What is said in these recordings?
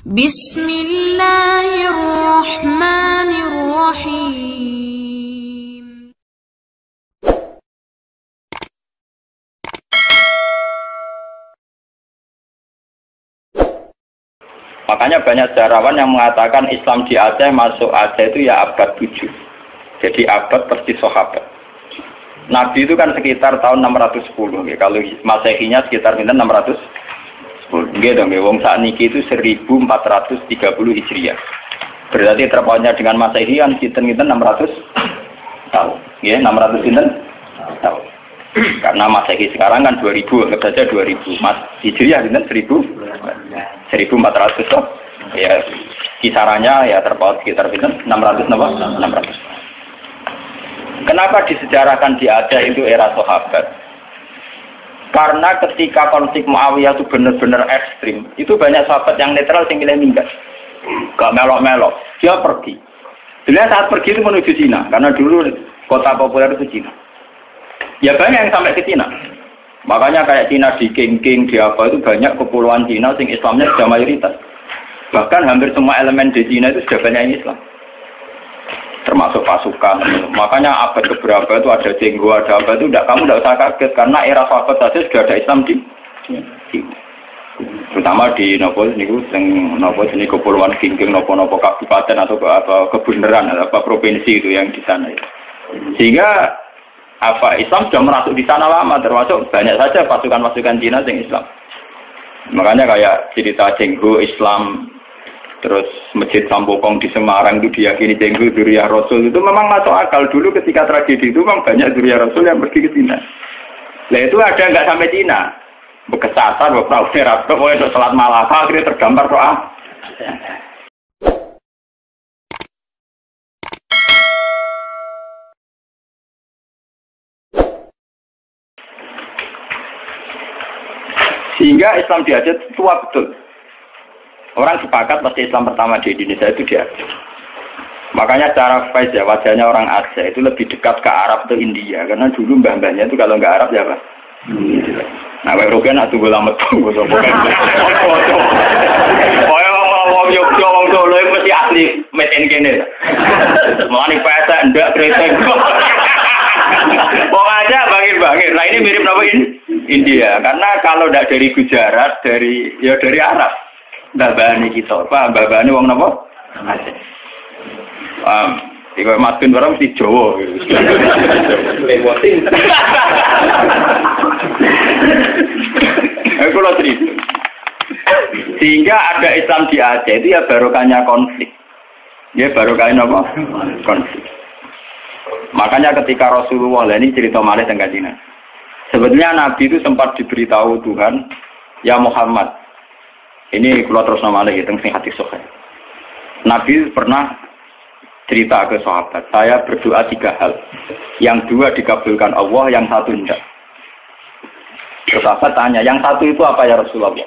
Bismillahirrahmanirrahim. Makanya banyak sejarawan yang mengatakan Islam di Aceh masuk Aceh itu ya abad 7. Jadi abad persis sahabat. Nabi itu kan sekitar tahun 610. Ya. Kalau Masehinya sekitar 610. Nggih dong, wong sakniki itu 1430 Hijriah. Berarti terpautnya dengan Masehi kan kinten-kinten 600 tahun. Ya, 600 kinten tahun. Karena Masehi sekarang kan 2000, anggap saja 2000. Mas Hijriah kinten 1400 toh. Ya, kisarannya ya terpaut sekitar kinten 600 napa? 600. Kenapa disejarahkan di Aceh itu era sahabat? Karena ketika konflik Muawiyah itu benar-benar ekstrim, itu banyak sahabat yang netral yang milih minggat, gak melok-melok, dia pergi. Dia saat pergi itu menuju Cina, karena dulu kota populer itu Cina. Ya banyak yang sampai ke Cina. Makanya kayak Cina di King, di apa itu banyak kepulauan Cina yang Islamnya sudah mayoritas. Bahkan hampir semua elemen di Cina itu sudah banyak yang Islam. Termasuk pasukan. Makanya abad keberapa itu ada jenggo, ada apa itu kamu tidak usah kaget karena era sahabat saja sudah ada Islam di terutama di nopo sini kepulauan King nopo kabupaten atau apa kebenaran apa provinsi itu yang di sana itu. Sehingga apa Islam sudah merasuk di sana lama, termasuk banyak saja pasukan-pasukan Cina yang Islam. Makanya kayak cerita jenggo Islam. Terus Masjid Sampokong di Semarang itu diyakini jenggo dzurriyyah Rasul itu memang masuk akal. Dulu ketika tragedi itu memang banyak dzurriyyah Rasul yang pergi ke Cina. Nah itu ada nggak sampai Cina, bekesatan, beberapa rapat, untuk Selat Malaka akhirnya tergambar doa. Sehingga Islam di Aceh tua betul. Orang sepakat pasti Islam pertama di Indonesia itu di Aceh. Makanya cara Faiz ya, wajahnya orang Aceh itu lebih dekat ke Arab atau India. Karena dulu mbah-mbahnya itu kalau nggak Arab ya Pak. Nah, Pak Rogen nak tunggu lama tunggu. Wong Yogyo, wong Solo itu mesti asli made in kene. Mulane pesek ndak kreteng. Wong aja bangir-bangir. Nah ini mirip apa India. Karena kalau ndak dari Gujarat, dari Arab. Mbah-mbahane kita, Pak, mbah-mbahane wong napa? Aceh. Iku Mas Bin barang mesti Jawa. Lewoting. Aku lo cerita. Sehingga ada Islam di Aceh itu ya barokahnya konflik. Ya barokahnya apa? Konflik. Makanya ketika Rasulullah ini cerita malih tentang Cina. Sebetulnya Nabi itu sempat diberitahu Tuhan, ya Muhammad. Ini kalau terus nama lagi tentang hati sahih. Nabi pernah cerita ke sahabat, saya berdoa 3 hal. Yang 2 dikabulkan Allah, yang 1 tidak. Sahabat tanya, yang 1 itu apa ya Rasulullah?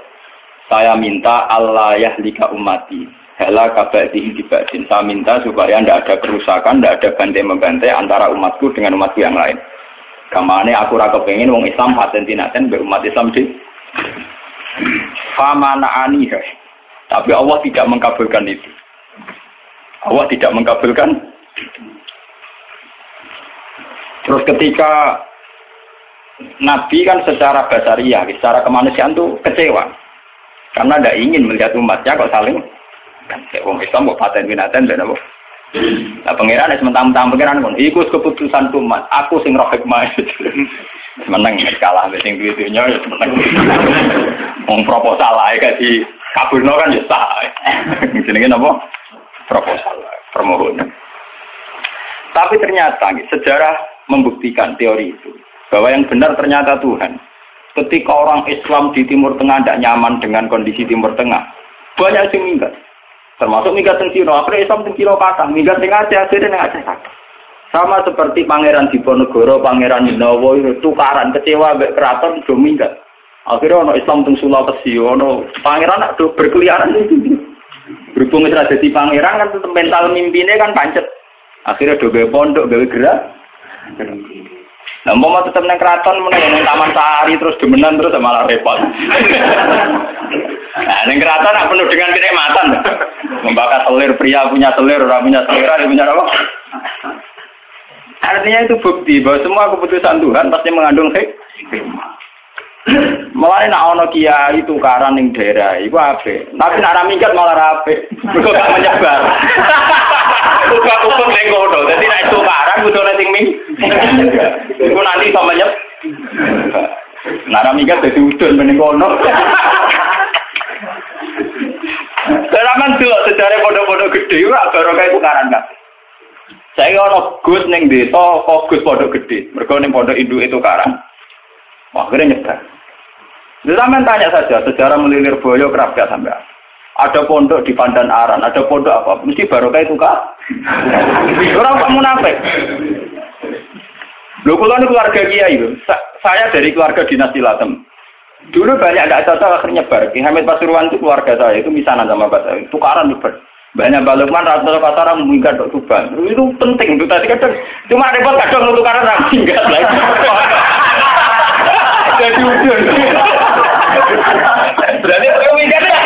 Saya minta Allah yahlika ummati. Hela kabadihi dibadin. Saya minta supaya tidak ada kerusakan, tidak ada bantai-membantai antara umatku dengan umatku yang lain. Kamane aku rasa pengen wong Islam paten-tinaten berumat Islam di Famanaani, tapi Allah tidak mengabulkan itu. Allah tidak mengabulkan. Terus ketika Nabi kan secara basariah, secara kemanusiaan tuh kecewa, karena tidak ingin melihat umatnya kok saling. Wong Islam kok paten binaten dan apa? Nah pangeran sementara pangeran pun ikut keputusan umat. Aku sing roh hikmah. Menang kalah sing duwe-dunya ya menang. Wong proposal ae di kabulno kan ya sah. Jenenge napa? Proposal, permohonan. Tapi ternyata sejarah membuktikan teori itu bahwa yang benar ternyata Tuhan. Ketika orang Islam di Timur Tengah tidak nyaman dengan kondisi Timur Tengah, banyak yang minggat. Termasuk minggat yang Cina, akhirnya Islam yang Cina kata, minggat yang Aceh, akhirnya yang Aceh kata. Sama seperti Pangeran Diponegoro, Pangeran Dinowo itu tukaran kecewa mbek keraton do minggat. Akhirnya ono Islam teng Sulawesi, ono pangeran nak berkeliaran itu. Berhubung wis dadi pangeran kan mental mimpine kan pancet. Akhirnya do gawe pondok, gawe gerak. Nah, mau tetep nang keraton meneng nang Taman Sari terus demenan terus malah repot. Nah, yang keraton nak penuh dengan kenikmatan. Membakar selir, pria punya selir, orang punya selera, punya apa? Artinya itu bukti bahwa semua keputusan Tuhan pasti mengandung hikmah. Malah nak ono kiai tukaran ning daerah iku apik. Tapi nak ra minggat malah ra apik. Mergo gak menyebar. Kumpul ning kono. Dadi nek tukaran kudune sing ming. Iku nanti iso menyep. Nak ra minggat dadi udun ning kono. Seraman delok sejarah pondok-pondok gede ora barokah tukaran kan. Saya ono Gus ning desa, Gus pondok gede. Mergo ning pondok induk itu tukaran. Wah, akhirnya nyebar. Zaman tanya saja, sejarah Melilir Boyo Kerapia sampai ada pondok di Pandan Aran, ada pondok apa? Mesti barokah itu kak. Orang tak munafik. Loh, kalau ini keluarga kiai itu, saya dari keluarga dinasti Latem. Dulu banyak ada cocok akhirnya nyebar. Ki Hamid Pasuruan itu keluarga saya, itu misanan sama Pak saya. Tukaran nyebar. Banyak balukman rata-rata pasaran meningkat untuk tuban. Itu penting itu tadi kadang cuma repot kadang tukaran orang tinggal lagi. Jadi udun. Berarti pemikiran.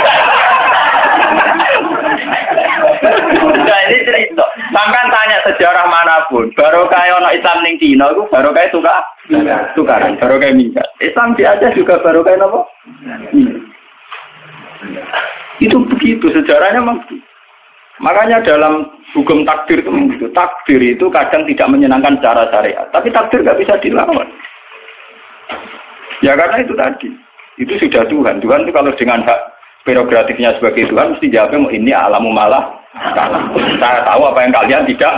Nah ini cerita. Sampai tanya sejarah manapun, baru kayak orang Islam ning Cina itu baru kayak tukaran, baru kayak minggat. Islam di Aceh juga baru kayak apa? Itu begitu sejarahnya memang. Makanya dalam hukum takdir itu begitu. Takdir itu kadang tidak menyenangkan secara syariat, tapi takdir nggak bisa dilawan. Ya karena itu tadi, itu sudah Tuhan. Tuhan itu kalau dengan hak prerogatifnya sebagai Tuhan mesti jawabnya mau ini alamu malah. Saya tahu apa yang kalian tidak.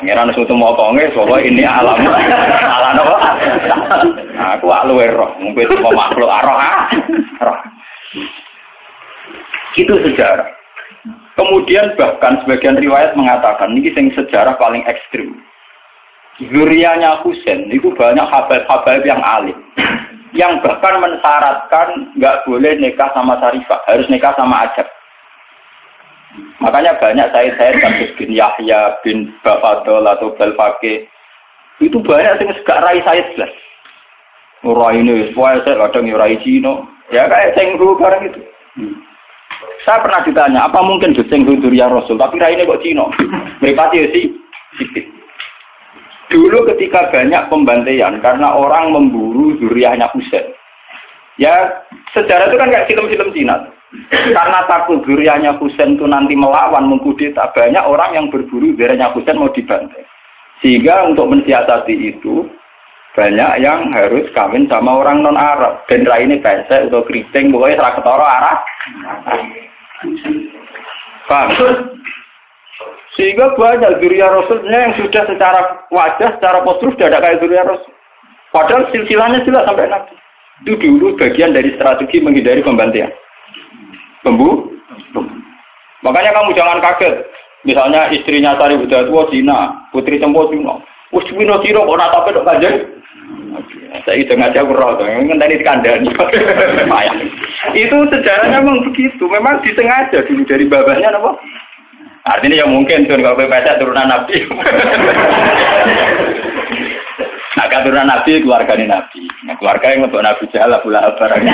Pengiran suatu motonge, bahwa ini alamu malah apa? Aku luwe roh, mungkin itu makhluk roh. Itu sejarah. Kemudian bahkan sebagian riwayat mengatakan ini yang sejarah paling ekstrim. Zuriyahnya Husain itu banyak habaib-habaib yang alim, yang bahkan mensyaratkan nggak boleh nikah sama Sarifah, harus nikah sama Ajab. Makanya banyak saya kasus bin Yahya bin Bafadol atau Balfaqih itu banyak yang gak rai saya jelas. Rai ini, saya kadang rai Cino, ya kayak Cenggu barang itu. Saya pernah ditanya, apa mungkin Cenggu Zuriyah Rasul, tapi rai ini kok Cino? Meripati sih, sedikit. Dulu ketika banyak pembantaian karena orang memburu zuriyahnya Husain. Ya, sejarah itu kan kayak film-film Cina. Karena takut zuriyahnya Husain itu nanti melawan, mengkudeta, banyak orang yang berburu zuriyahnya Husain mau dibantai. Sehingga untuk mensiasati itu, banyak yang harus kawin sama orang non-Arab. Dan ini pesek atau keriting, pokoknya serah ketara arah. Paham? Sehingga banyak zuriyah Rasulnya yang sudah secara wajah, secara postur sudah ada kayak zuriyah Rasul. Padahal silsilahnya jelas sampai Nabi. Itu dulu bagian dari strategi menghindari pembantaian. Makanya kamu jangan kaget. Misalnya istrinya Sari Budatua Cina, Putri Sempo Cina. Usmino Ciro kok natape dok kanjeng. Saya itu ngaji aku roh, ngenteni dikandani. Itu sejarahnya memang begitu. Memang disengaja dulu dari babahnya apa? Artinya ya mungkin tuh kalau PPS turunan Nabi. Nah, keturunan Nabi keluarganya Nabi. Nah, keluarga yang untuk Nabi Jahal Abu Lahab barang.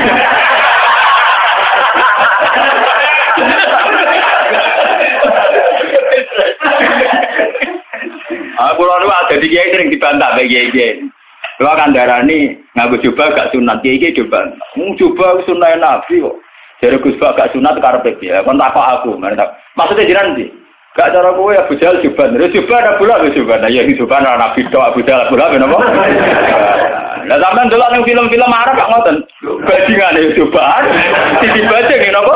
Aku lalu ada di kiai sering dibantah bagi kiai. Kalau kan darah ini ngaku coba gak sunat kiai coba. Coba sunat Nabi kok. Jadi Gus Bak gak sunat karpet ya. Kon tak aku. Maksudnya jiran sih. Gak cara kowe Abu Jahal juban. Juban Abu Lahab juban. Ya juban Nabi tok Abu Jahal Abu Lahab napa? Lah sampean delok ning film-film Arab gak ngoten. Bajingane juban. Dibaca ngene napa?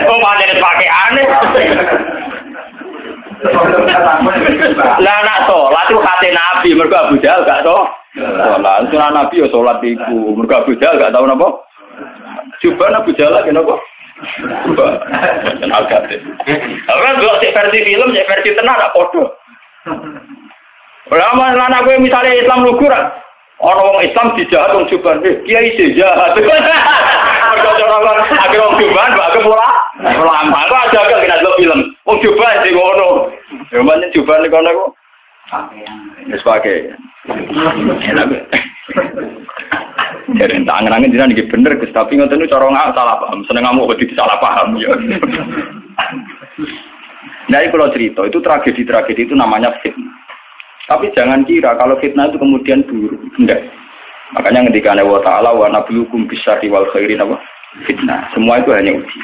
Oh pancen pakaiane. Lah nak salat itu kate Nabi mergo Abu Jahal gak to. Salat sunah Nabi ya salat iku. Mergo Abu Jahal gak tau napa? Juban Abu Jahal ngene napa? Kenal gak? Orang dua versi film, versi tenar apa podo? Lama anak gue misalnya Islam lugur, orang Islam dijahat orang Juban, kiai dijahat. Orang akhir orang Juban, bagai lama. Kau aja kan kita film, orang Juban di kono. Cuman Juban di kono Wis pakai. Jadi tangan-tangan jiran iki bener Gus, tapi ngoten niku cara nggak salah paham. Seneng ngamuk wedi salah paham ya. Nah, kalau cerita itu tragedi-tragedi itu namanya fitnah. Tapi jangan kira kalau fitnah itu kemudian buruk. Enggak. Makanya ketika Allah Ta'ala wa nabluukum bisyarri wal khairi fitnah. Semua itu hanya uji.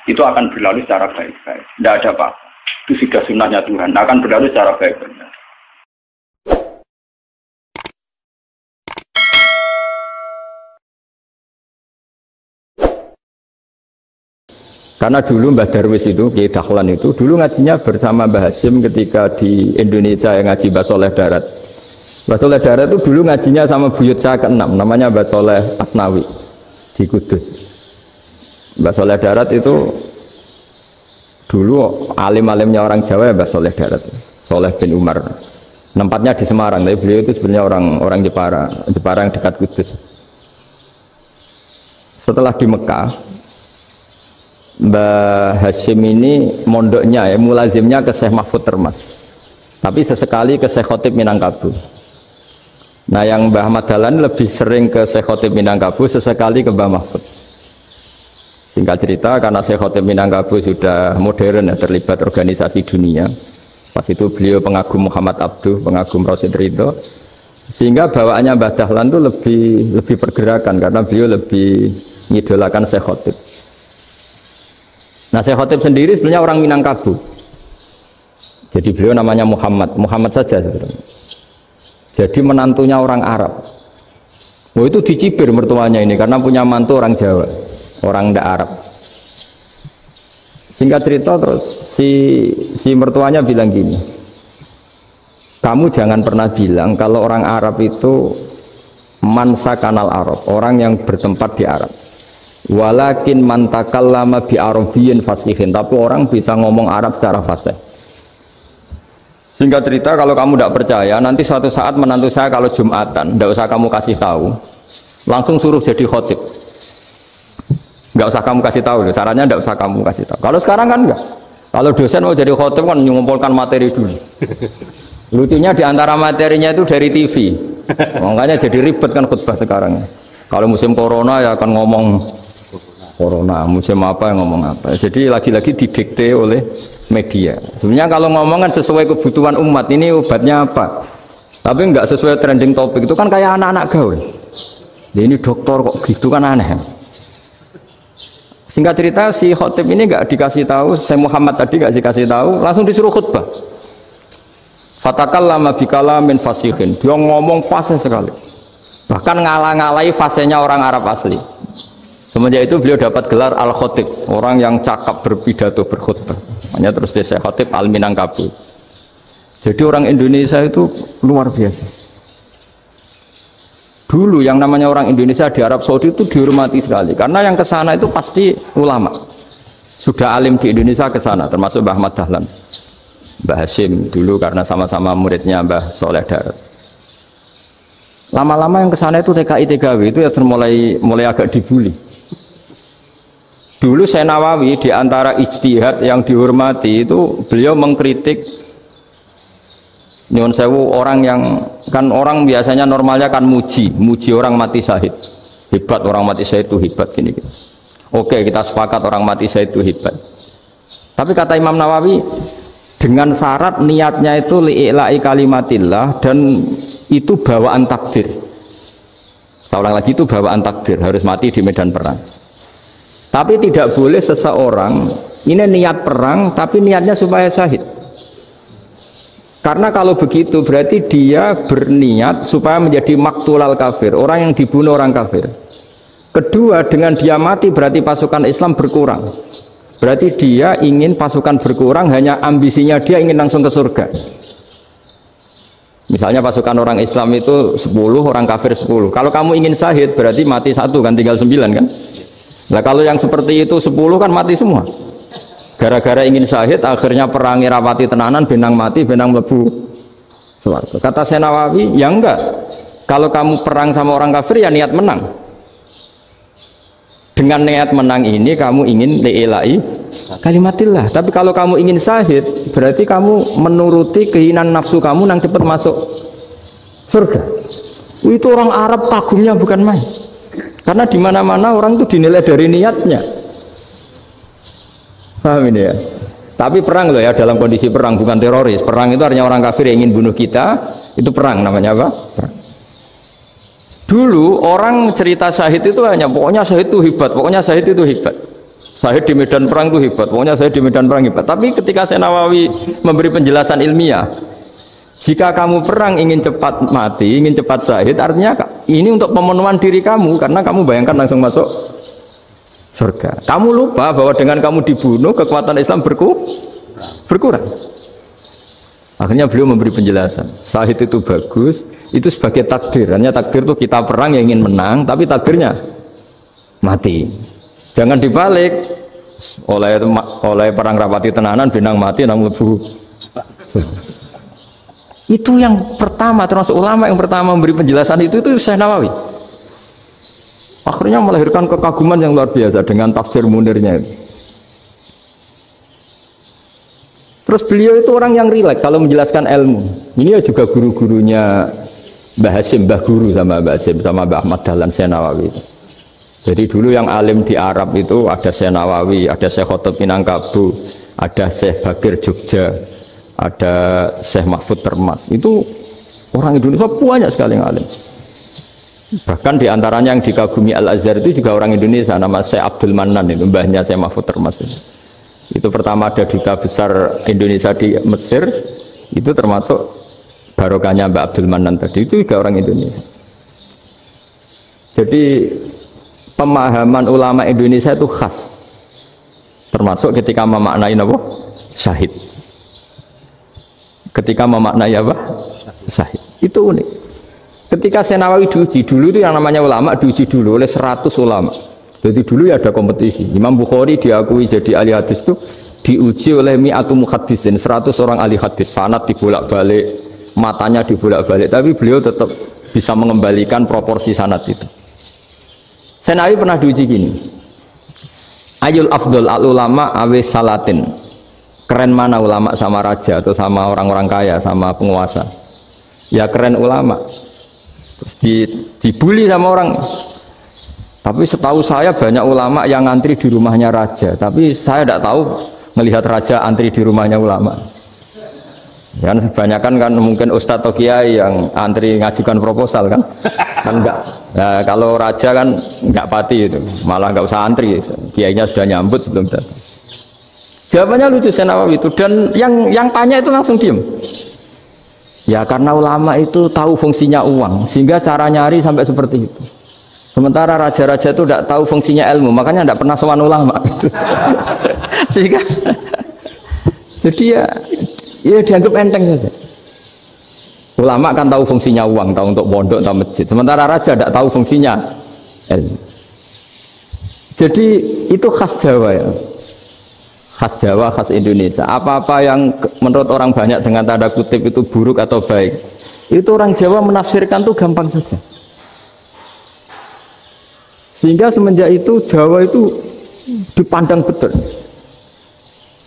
Itu akan berlalu secara baik-baik. Tidak ada apa. Itu sudah sunnahnya Tuhan. Akan berlalu secara baik-baik. Karena dulu Mbah Darwis itu, Kiai Dahlan itu, dulu ngajinya bersama Mbah Hasyim ketika di Indonesia yang ngaji Mbah Soleh Darat. Mbah Soleh Darat itu dulu ngajinya sama buyut saya ke-6, namanya Mbah Soleh Asnawi di Kudus. Mbah Soleh Darat itu dulu alim-alimnya orang Jawa ya Mbah Soleh Darat, Soleh bin Umar. Tempatnya di Semarang, tapi beliau itu sebenarnya orang Jepara yang dekat Kudus. Setelah di Mekah, Mbah Hasyim ini mondoknya ya, mulazimnya ke Syekh Mahfud Termas. Tapi sesekali ke Syekh Khotib Minangkabau. Nah, yang Mbah Ahmad Dahlan lebih sering ke Syekh Khotib Minangkabau, sesekali ke Mbah Mahfud. Singkat cerita, karena Syekh Khotib Minangkabau sudah modern ya, terlibat organisasi dunia. Pas itu beliau pengagum Muhammad Abduh, pengagum Rasid Ridho. Sehingga bawaannya Mbah Dahlan itu lebih pergerakan karena beliau lebih mengidolakan Syekh Khotib. Nah, Syekh Khotib sendiri sebenarnya orang Minangkabau. Jadi beliau namanya Muhammad saja sebenarnya. Jadi menantunya orang Arab. Oh, itu dicibir mertuanya ini karena punya mantu orang Jawa, orang ndak Arab. Singkat cerita terus si mertuanya bilang gini, kamu jangan pernah bilang kalau orang Arab itu mansa kanal Arab, orang yang bertempat di Arab. Walakin mantakallama bi arabiyyin fasihin, tapi orang bisa ngomong Arab secara fasih. Singkat cerita, kalau kamu tidak percaya, nanti suatu saat menantu saya kalau Jumatan, tidak usah kamu kasih tahu, langsung suruh jadi khotib. Nggak usah kamu kasih tahu, sarannya tidak usah kamu kasih tahu. Kalau sekarang kan enggak. Kalau dosen mau jadi khotib kan mengumpulkan materi dulu. Lucunya di antara materinya itu dari TV, makanya jadi ribet kan khutbah sekarang. Kalau musim corona ya akan ngomong corona, musim apa yang ngomong apa. Jadi lagi-lagi didikte oleh media. Sebenarnya kalau ngomong kan sesuai kebutuhan umat, ini obatnya apa. Tapi enggak sesuai trending topik, itu kan kayak anak-anak gaul. Ini dokter kok gitu kan aneh. Singkat cerita si khotib ini enggak dikasih tahu, saya Muhammad tadi enggak dikasih tahu, langsung disuruh khutbah. Fatakallama bikalamin fasihin. Dia ngomong fasih sekali. Bahkan ngalah-ngalahi fasenya orang Arab asli. Semenjak itu beliau dapat gelar Al-Khotib, orang yang cakap berpidato berkhutbah. Makanya terus dia Syekh Khotib Al-Minangkabau. Jadi orang Indonesia itu luar biasa. Dulu yang namanya orang Indonesia di Arab Saudi itu dihormati sekali, karena yang ke sana itu pasti ulama. Sudah alim di Indonesia ke sana, termasuk Mbah Ahmad Dahlan, Mbah Hasyim dulu karena sama-sama muridnya Mbah Soleh Darat. Lama-lama yang ke sana itu TKI TKW itu ya mulai agak dibully. Dulu Syekh Nawawi di antara ijtihad yang dihormati itu beliau mengkritik nyuwun sewu orang yang kan orang biasanya normalnya kan muji orang mati syahid. Hebat orang mati syahid itu hebat gini. Oke, kita sepakat orang mati syahid itu hebat. Tapi kata Imam Nawawi dengan syarat niatnya itu li'ila'i kalimatillah dan itu bawaan takdir. Saya ulang lagi, itu bawaan takdir, harus mati di medan perang. Tapi tidak boleh seseorang ini niat perang tapi niatnya supaya syahid. Karena kalau begitu berarti dia berniat supaya menjadi maktulal kafir, orang yang dibunuh orang kafir. Kedua, dengan dia mati berarti pasukan Islam berkurang. Berarti dia ingin pasukan berkurang, hanya ambisinya dia ingin langsung ke surga. Misalnya pasukan orang Islam itu 10, orang kafir 10. Kalau kamu ingin syahid berarti mati 1 kan, tinggal 9 kan. Nah kalau yang seperti itu 10 kan mati semua. Gara-gara ingin syahid akhirnya perangi rapati tenanan, benang mati, benang mlebu swarga. Kata Syekh Nawawi, ya enggak. Kalau kamu perang sama orang kafir ya niat menang. Dengan niat menang ini kamu ingin li'ilai kalimatillah. Tapi kalau kamu ingin syahid, berarti kamu menuruti keinginan nafsu kamu nang cepat masuk surga. Itu orang Arab kagumnya bukan main. Karena di mana-mana orang itu dinilai dari niatnya. Paham ini ya? Tapi perang loh ya, dalam kondisi perang, bukan teroris. Perang itu artinya orang kafir yang ingin bunuh kita, itu perang namanya apa? Perang. Dulu orang cerita syahid itu hanya pokoknya syahid itu hebat, pokoknya syahid itu hebat. Syahid di medan perang itu hebat, pokoknya syahid di medan perang hebat. Tapi ketika Syekh Nawawi memberi penjelasan ilmiah, jika kamu perang ingin cepat mati, ingin cepat syahid, artinya ini untuk pemenuhan diri kamu, karena kamu bayangkan langsung masuk surga. Kamu lupa bahwa dengan kamu dibunuh, kekuatan Islam berkurang. Akhirnya beliau memberi penjelasan, syahid itu bagus, itu sebagai takdir. Hanya takdir itu kita perang yang ingin menang, tapi takdirnya mati. Jangan dibalik, oleh perang rapati tenanan, benang mati nang lebu. Itu yang pertama, termasuk ulama yang pertama memberi penjelasan itu Syekh Nawawi. Akhirnya melahirkan kekaguman yang luar biasa dengan tafsir Munirnya itu. Terus beliau itu orang yang rileks kalau menjelaskan ilmu. Ini ya juga guru-gurunya Mbah Hasim, Mbah Guru sama Mbah Hasim sama Mbah Ahmad Dahlan Syekh Nawawi. Jadi dulu yang alim di Arab itu ada Syekh Nawawi, ada Syekh Khotib Minangkabau, ada Syekh Bakir Jogja, ada Syekh Mahfud Termas. Itu orang Indonesia banyak sekali yang alim. Bahkan diantaranya yang dikagumi Al-Azhar itu juga orang Indonesia, nama Syekh Abdul Manan, itu mbahnya Syekh Mahfud Termas. Itu pertama ada duta besar Indonesia di Mesir, itu termasuk barokahnya Mbak Abdul Manan tadi, itu juga orang Indonesia. Jadi pemahaman ulama Indonesia itu khas, termasuk ketika memaknai apa? Syahid. Ketika memaknai apa? Syahid. Itu unik. Ketika Syekh Nawawi diuji dulu, itu yang namanya ulama diuji dulu oleh 100 ulama. Jadi dulu ya ada kompetisi. Imam Bukhari diakui jadi ahli hadis itu diuji oleh mi'atu muhaddisin, 100 orang ahli hadis, sanad dibolak-balik, matanya dibolak-balik, tapi beliau tetap bisa mengembalikan proporsi sanad itu. Syekh Nawawi pernah diuji gini. Ayul afdol al ulama awe salatin. Keren mana ulama sama raja atau sama orang-orang kaya, sama penguasa? Ya keren ulama. Terus dibully sama orang. Tapi setahu saya banyak ulama yang antri di rumahnya raja, tapi saya tidak tahu melihat raja antri di rumahnya ulama. Kan kebanyakan kan mungkin ustadz atau kiai yang antri ngajukan proposal kan enggak. Nah, kalau raja kan enggak pati itu, malah enggak usah antri, kiainya sudah nyambut sebelum datang. Jawabannya lucu Syekh Nawawi itu, dan yang tanya itu langsung diem. Ya karena ulama itu tahu fungsinya uang, sehingga cara nyari sampai seperti itu. Sementara raja-raja itu tidak tahu fungsinya ilmu, makanya tidak pernah sowan ulama. Sehingga jadi ya dianggap enteng saja. Ulama kan tahu fungsinya uang, tahu untuk pondok, tahu masjid. Sementara raja tidak tahu fungsinya ilmu. Jadi itu khas Jawa ya. Khas Jawa, khas Indonesia. Apa-apa yang menurut orang banyak dengan tanda kutip itu buruk atau baik, itu orang Jawa menafsirkan tuh gampang saja. Sehingga semenjak itu Jawa itu dipandang betul.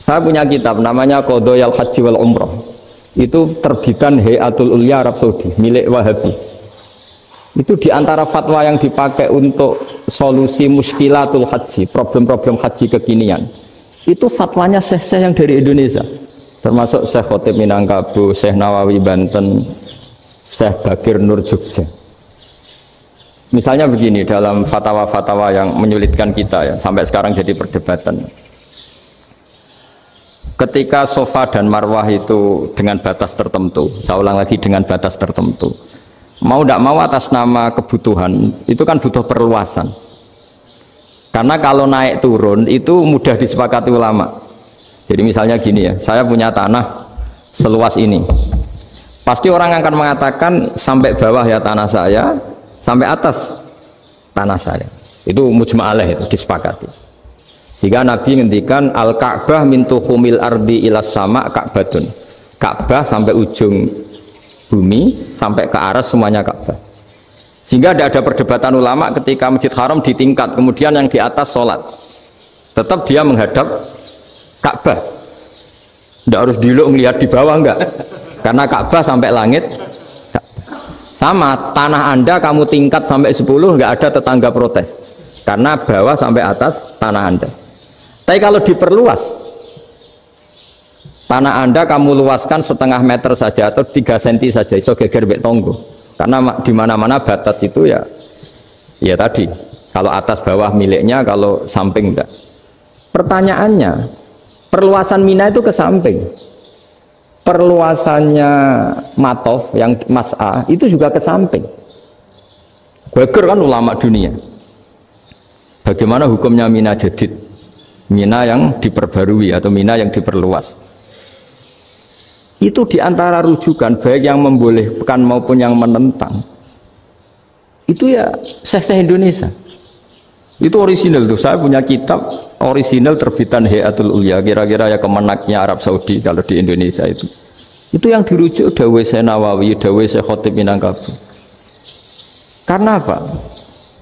Saya punya kitab namanya Qadhayal Haji wal Umrah. Itu terbitan Hayatul Ulya Arab Saudi, milik Wahabi. Itu diantara fatwa yang dipakai untuk solusi muskilatul haji, problem-problem haji kekinian. Itu fatwanya syekh-syekh yang dari Indonesia. Termasuk Syekh Khotib Minangkabau, Syekh Nawawi Banten, Syekh Bakir Nur Jogja. Misalnya begini, dalam fatwa-fatwa yang menyulitkan kita ya, sampai sekarang jadi perdebatan. Ketika Safa dan Marwah itu dengan batas tertentu, saya ulang lagi dengan batas tertentu, mau tidak mau atas nama kebutuhan, itu kan butuh perluasan. Karena kalau naik turun itu mudah disepakati ulama. Jadi misalnya gini ya, saya punya tanah seluas ini. Pasti orang akan mengatakan sampai bawah ya tanah saya, sampai atas tanah saya. Itu mujma' alaih, itu disepakati. Sehingga Nabi ngendikan al-Ka'bah min tuhumil ardi ilas sama Ka'batun. Ka'bah sampai ujung bumi, sampai ke aras semuanya Ka'bah. Sehingga tidak ada perdebatan ulama ketika Masjid Haram di tingkat, kemudian yang di atas sholat. Tetap dia menghadap Ka'bah. Tidak harus diluk melihat di bawah, enggak. Karena Ka'bah sampai langit. Sama, tanah Anda kamu tingkat sampai 10, enggak ada tetangga protes. Karena bawah sampai atas tanah Anda. Tapi kalau diperluas, tanah Anda kamu luaskan setengah meter saja atau 3 cm saja, iso geger bek tonggo. Karena di mana-mana batas itu ya tadi, kalau atas bawah miliknya, kalau samping enggak. Pertanyaannya, perluasan Mina itu ke samping. Perluasannya Matof yang Mas'ah itu juga ke samping. Geger kan ulama dunia. Bagaimana hukumnya Mina Jadid? Mina yang diperbarui atau Mina yang diperluas. Itu diantara rujukan baik yang membolehkan maupun yang menentang. Itu ya Syekh Indonesia. Itu orisinal tuh. Saya punya kitab orisinal terbitan Hayatul Ulya, kira-kira ya kemenaknya Arab Saudi kalau di Indonesia itu. Itu yang dirujuk Dawei Syekh Nawawi, Dawei Syekh Khotib Minangkabau. Karena apa?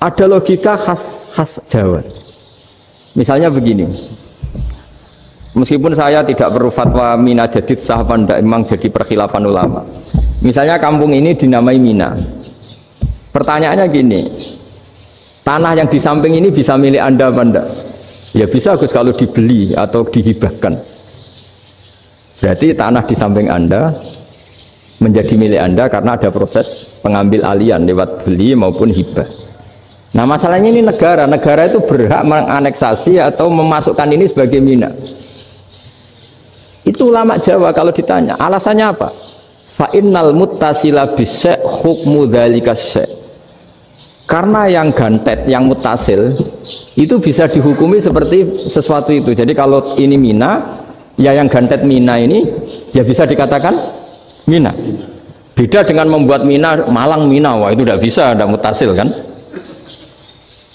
Ada logika khas Jawa. Misalnya begini. Meskipun saya tidak perlu fatwa Mina Jadid sah apa enggak, memang jadi perkhilafan ulama. Misalnya kampung ini dinamai Mina. Pertanyaannya gini, tanah yang di samping ini bisa milik Anda apa enggak? Ya bisa Gus kalau dibeli atau dihibahkan. Berarti tanah di samping Anda menjadi milik Anda karena ada proses pengambil alian lewat beli maupun hibah. Nah masalahnya ini negara itu berhak menganeksasi atau memasukkan ini sebagai Mina. Itu ulama Jawa kalau ditanya alasannya apa? Fa innal muttasila bisyai' hukmu dzalika syai'. Karena yang gantet, yang mutasil itu bisa dihukumi seperti sesuatu itu. Jadi kalau ini Mina, ya yang gantet Mina ini ya bisa dikatakan Mina. Beda dengan membuat Mina Malang Mina, wah itu tidak bisa, ada mutasil kan?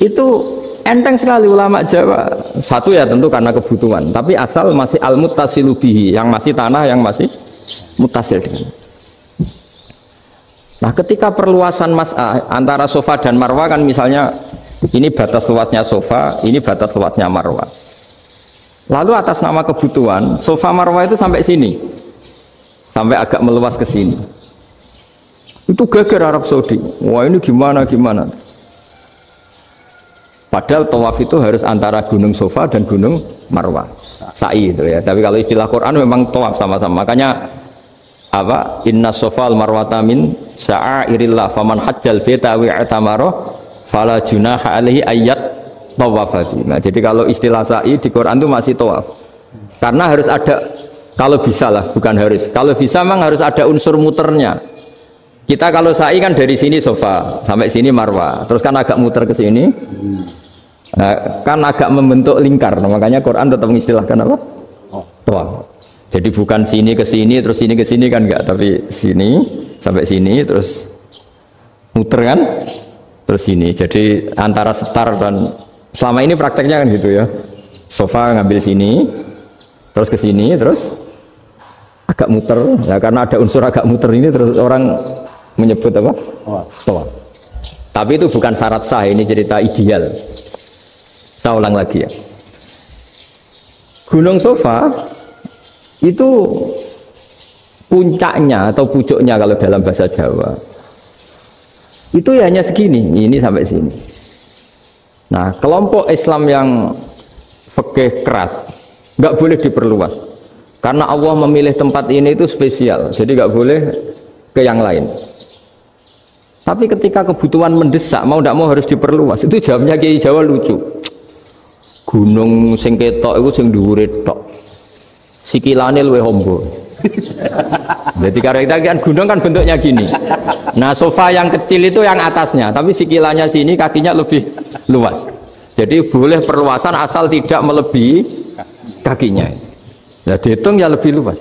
Itu enteng sekali ulama Jawa. Satu ya tentu karena kebutuhan, tapi asal masih al-muttasilu bihi, yang masih tanah yang masih mutasil dengan. Nah, ketika perluasan Mas'ah antara Sofa dan Marwah kan misalnya ini batas luasnya Sofa, ini batas luasnya Marwah. Lalu atas nama kebutuhan, Sofa Marwah itu sampai sini. Sampai agak meluas ke sini. Itu geger Arab Saudi. Wah, ini gimana? Padahal tawaf itu harus antara Gunung Sofa dan Gunung Marwah, sa'i itu ya. Tapi kalau istilah Quran memang tawaf sama-sama. Makanya apa? Inna Sofa al-Marwata min sya'airillah faman hajjal baita wa i'tamara fala junaha alaihi ayyat tawafa. Nah, jadi kalau istilah sa'i di Quran itu masih tawaf. Karena harus ada, kalau bisa lah, bukan harus. Kalau bisa memang harus ada unsur muternya. Kita kalau sa'i kan dari sini Sofa sampai sini Marwah, terus kan agak muter ke sini. Nah, kan agak membentuk lingkar, nah, makanya Quran tetap mengistilahkan apa? Tawaf. Jadi bukan sini ke sini terus sini ke sini kan enggak, tapi sini sampai sini terus muter kan, terus sini. Jadi antara setar dan selama ini prakteknya kan gitu ya. Sofa ngambil sini, terus ke sini, terus agak muter. Ya karena ada unsur agak muter ini terus orang menyebut apa? Tawaf. Tapi itu bukan syarat sah, ini cerita ideal. Saya ulang lagi ya. Gunung Sofa itu puncaknya atau pucuknya kalau dalam bahasa Jawa itu ya hanya segini, ini sampai sini. Nah, kelompok Islam yang fikih keras nggak boleh diperluas karena Allah memilih tempat ini itu spesial, jadi nggak boleh ke yang lain. Tapi ketika kebutuhan mendesak, mau tidak mau harus diperluas. Itu jawabnya Kiai Jawa lucu. Gunung sing ketok iku sing dhuwure tok. Sikilane luwih ombo. Jadi karena kita kan gunung kan bentuknya gini. Nah, Sofa yang kecil itu yang atasnya, tapi sikilannya sini kakinya lebih luas. Jadi boleh perluasan asal tidak melebihi kakinya. Nah, dihitung ya lebih luas.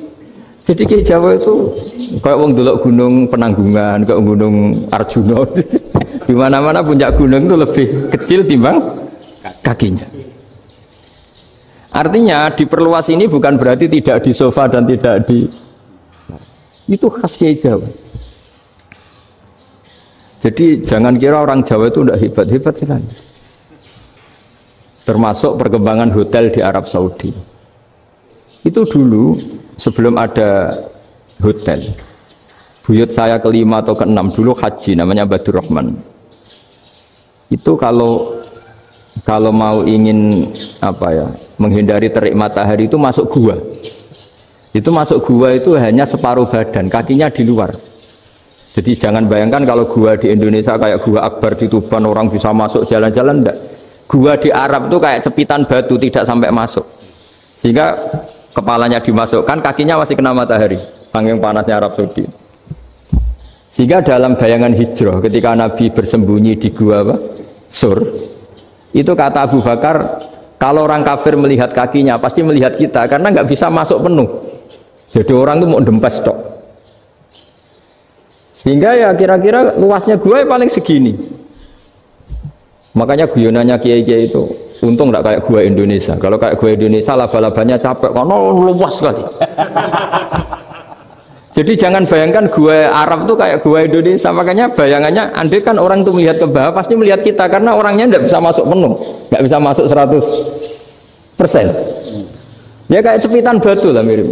Jadi Kiai Jawa itu kayak wong delok gunung Penanggungan, kayak gunung Arjuna. Di mana-mana puncak gunung itu lebih kecil timbang kakinya. Artinya diperluas ini bukan berarti tidak di Sofa dan tidak di, itu khas Kiai Jawa. Jadi jangan kira orang Jawa itu udah hebat-hebat sekali. Termasuk perkembangan hotel di Arab Saudi. Itu dulu sebelum ada hotel. Buyut saya kelima atau keenam dulu haji, namanya Badur Rahman. Itu kalau mau ingin menghindari terik matahari itu masuk gua. Itu masuk gua itu hanya separuh badan, kakinya di luar. Jadi jangan bayangkan kalau gua di Indonesia kayak gua Akbar di Tuban orang bisa masuk jalan-jalan, enggak. Gua di Arab itu kayak cepitan batu, tidak sampai masuk. Sehingga kepalanya dimasukkan, kakinya masih kena matahari, saking panasnya Arab Saudi. Sehingga dalam bayangan hijrah ketika Nabi bersembunyi di gua Sur, itu kata Abu Bakar, kalau orang kafir melihat kakinya pasti melihat kita karena nggak bisa masuk penuh. Jadi orang itu mau dempes tok. Sehingga ya kira-kira luasnya gua paling segini. Makanya guyonannya kiai-kiai itu untung nggak kayak gua Indonesia. Kalau kayak gua Indonesia laba-labanya capek karena luas sekali. Jadi jangan bayangkan gua Arab tuh kayak gua Indonesia. Makanya bayangannya andai kan orang itu melihat ke bawah pasti melihat kita karena orangnya nggak bisa masuk penuh, nggak bisa masuk 100%. Ya kayak cepitan batu lah mirip.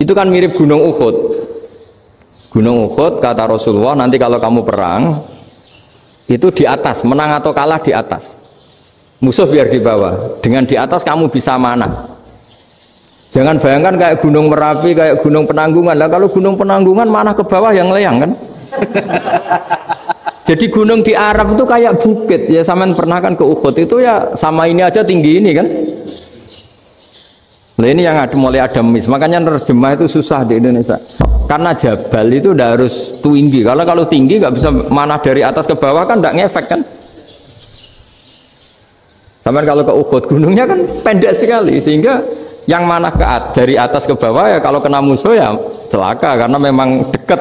Itu kan mirip Gunung Uhud. Gunung Uhud kata Rasulullah, nanti kalau kamu perang itu di atas, menang atau kalah di atas, musuh biar di bawah. Dengan di atas kamu bisa mana? Jangan bayangkan kayak Gunung Merapi, kayak Gunung Penanggungan. Lah kalau Gunung Penanggungan mana ke bawah yang leyang kan? Jadi gunung di Arab itu kayak bukit. Ya sampean pernah kan ke Uhud itu ya sama ini aja tinggi ini kan? Nah ini yang mulai ada mis. Makanya nerjemah itu susah di Indonesia. Karena jabal itu udah harus tinggi. Kalau tinggi nggak bisa mana dari atas ke bawah kan nggak ngefek kan? Sampai kalau ke Uhud gunungnya kan pendek sekali sehingga yang mana dari atas ke bawah ya kalau kena musuh ya celaka karena memang dekat.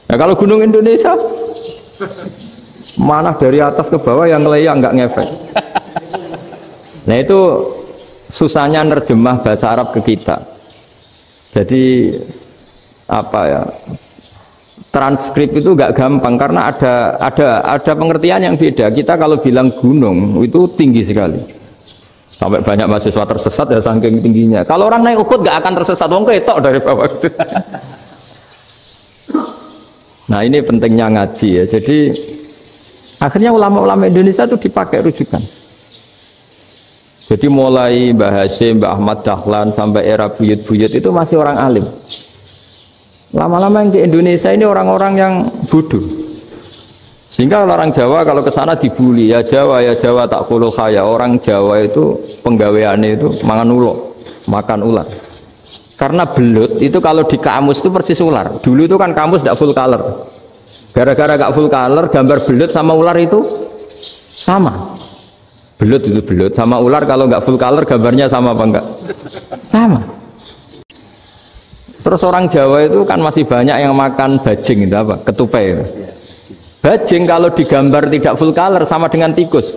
Ya kalau gunung Indonesia mana dari atas ke bawah yang ngelayang nggak ngefek. Nah itu susahnya nerjemah bahasa Arab ke kita. Jadi transkrip itu nggak gampang karena ada pengertian yang beda. Kita kalau bilang gunung itu tinggi sekali. Sampai banyak mahasiswa tersesat ya saking tingginya. Kalau orang naik Uhud nggak akan tersesat, wong ketok dari bawah itu. Nah ini pentingnya ngaji ya. Jadi akhirnya ulama-ulama Indonesia itu dipakai rujukan. Jadi mulai Mbah Hasyim, Mbah Ahmad Dahlan sampai era buyut-buyut itu masih orang alim. Lama-lama yang di Indonesia ini orang-orang yang bodoh. Sehingga orang Jawa kalau ke sana dibully, ya Jawa tak kuluh kaya. Orang Jawa itu penggaweannya itu makan ular. Karena belut itu kalau di kamus itu persis ular. Dulu itu kan kamus tidak full color. Gara-gara gak full color, gambar belut sama ular itu sama. Belut itu belut sama ular kalau nggak full color gambarnya sama apa enggak? Sama. Terus orang Jawa itu kan masih banyak yang makan bajing itu apa? Ketupai. Bajing kalau digambar tidak full color sama dengan tikus.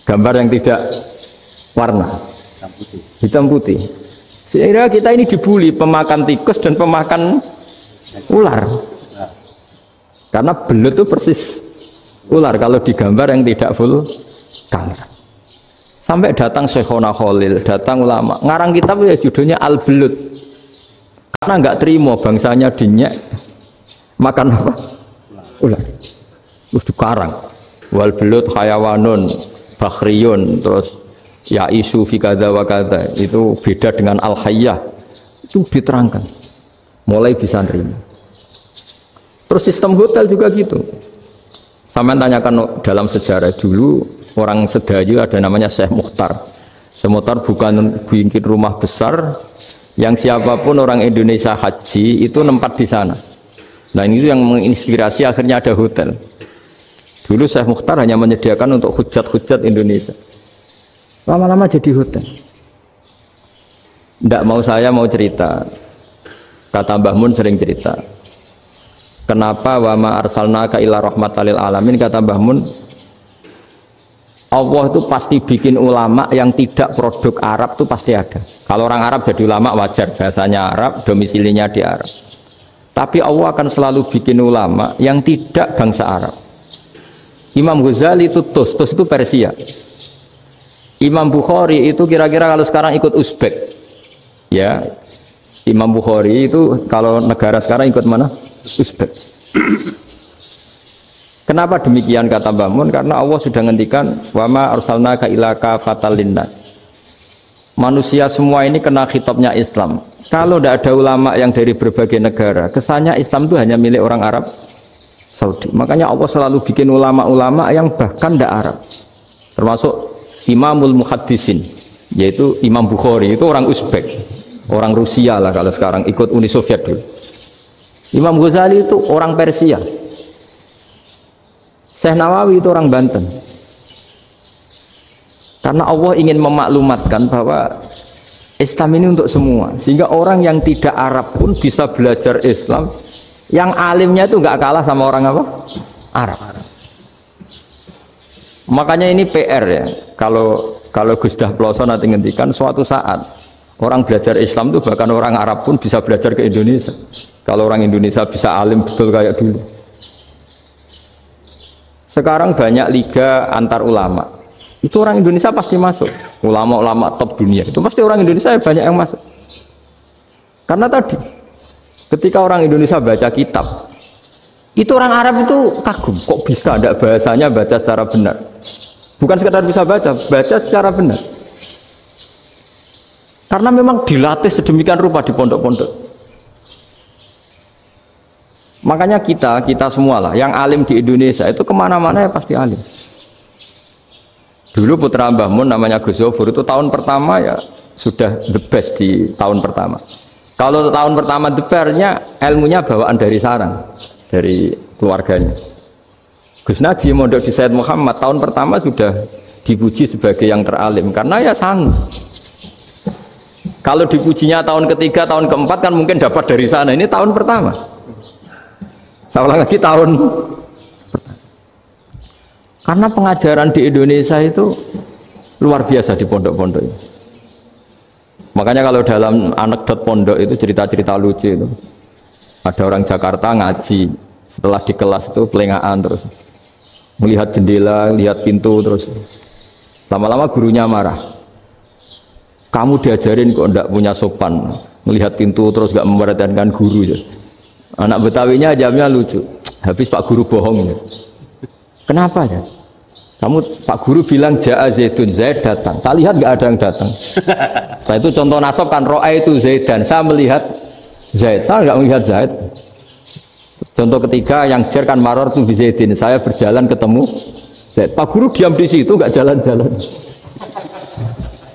Gambar yang tidak warna hitam putih. Sehingga kita ini dibully pemakan tikus dan pemakan ular. Karena belut itu persis ular kalau digambar yang tidak full color. Sampai datang Syekhona Khalil, datang ulama ngarang kitab ya judulnya Al-Belut. Karena nggak terima bangsanya dinyek makan apa? Ular. Terus dikarang. Wal belut hayawanun bakhriyun, terus ya isu fi kadza wa kadza. Itu beda dengan al-hayyah. Itu diterangkan. Mulai bisa nerima. Terus sistem hotel juga gitu. Sampai tanyakan dalam sejarah dulu orang Sedayu ada namanya Syekh Mukhtar. Syekh Mukhtar bukan bikin rumah besar yang siapapun orang Indonesia haji itu nempat di sana. Nah ini yang menginspirasi akhirnya ada hotel. Dulu Syekh Mukhtar hanya menyediakan untuk hujat-hujat Indonesia. Lama-lama jadi hotel. Tidak mau saya mau cerita. Kata Mbah Mun sering cerita. Kenapa wa ma arsalnaka illa rahmatan lil alamin, kata Mbah Mun, Allah itu pasti bikin ulama yang tidak produk Arab itu pasti ada. Kalau orang Arab jadi ulama wajar, bahasanya Arab, domisilinya di Arab. Tapi Allah akan selalu bikin ulama yang tidak bangsa Arab. Imam Ghazali itu Tus itu Persia. Imam Bukhari itu kira-kira kalau sekarang ikut Uzbek. Ya, Imam Bukhari itu kalau negara sekarang ikut mana? Uzbek. Kenapa demikian kata Mbah Mun? Karena Allah sudah ngendikan wama arsalnaka illa kafatan linnas. Manusia semua ini kena khitabnya Islam. Kalau tidak ada ulama yang dari berbagai negara, kesannya Islam itu hanya milik orang Arab Saudi. Makanya Allah selalu bikin ulama-ulama yang bahkan tidak Arab. Termasuk Imamul Muhaddisin, yaitu Imam Bukhari, itu orang Uzbek, orang Rusia lah kalau sekarang, ikut Uni Soviet dulu. Imam Ghazali itu orang Persia. Syekh Nawawi itu orang Banten. Karena Allah ingin memaklumatkan bahwa Islam ini untuk semua, sehingga orang yang tidak Arab pun bisa belajar Islam, yang alimnya itu nggak kalah sama orang apa? Arab. Makanya ini PR ya, kalau Gus Dah Ploso nanti ngendikan suatu saat orang belajar Islam itu bahkan orang Arab pun bisa belajar ke Indonesia. Kalau orang Indonesia bisa alim betul kayak dulu. Sekarang banyak liga antar ulama. Itu orang Indonesia pasti masuk. Ulama-ulama top dunia itu pasti orang Indonesia banyak yang masuk. Karena tadi ketika orang Indonesia baca kitab, itu orang Arab itu kagum, kok bisa ada bahasanya baca secara benar. Bukan sekedar bisa baca secara benar. Karena memang dilatih sedemikian rupa di pondok-pondok. Makanya kita semua lah yang alim di Indonesia itu kemana-mana ya pasti alim. Dulu putra Mbah Mun namanya Gus Zofur itu tahun pertama ya sudah the best di tahun pertama. Kalau tahun pertama the best-nya ilmunya bawaan dari sarang, dari keluarganya. Gus Najib mondok di Sayyid Muhammad tahun pertama sudah dipuji sebagai yang teralim karena ya sanggup. Kalau dipujinya tahun ketiga, tahun keempat kan mungkin dapat dari sana. Ini tahun pertama. Saya ulang lagi tahun pertama. Karena pengajaran di Indonesia itu luar biasa di pondok-pondok ini. Makanya kalau dalam anekdot pondok itu cerita-cerita lucu itu. Ada orang Jakarta ngaji, setelah di kelas itu pelengahan terus. Melihat jendela, lihat pintu terus. Lama-lama gurunya marah. Kamu diajarin kok enggak punya sopan, melihat pintu terus enggak memperhatikan guru ya. Anak Betawinya jawabnya lucu. Habis Pak Guru bohong ya. Kenapa ya? Kamu Pak Guru bilang Ja'a Zaidun, Zaid datang. Tak lihat enggak ada yang datang. Setelah itu contoh nasab kan ro'a itu Zaidan. Saya melihat Zaid, saya enggak melihat Zaid. Contoh ketiga yang jar kan maror tu Zaidin. Saya berjalan ketemu Zaid. Pak Guru diam di situ enggak jalan-jalan.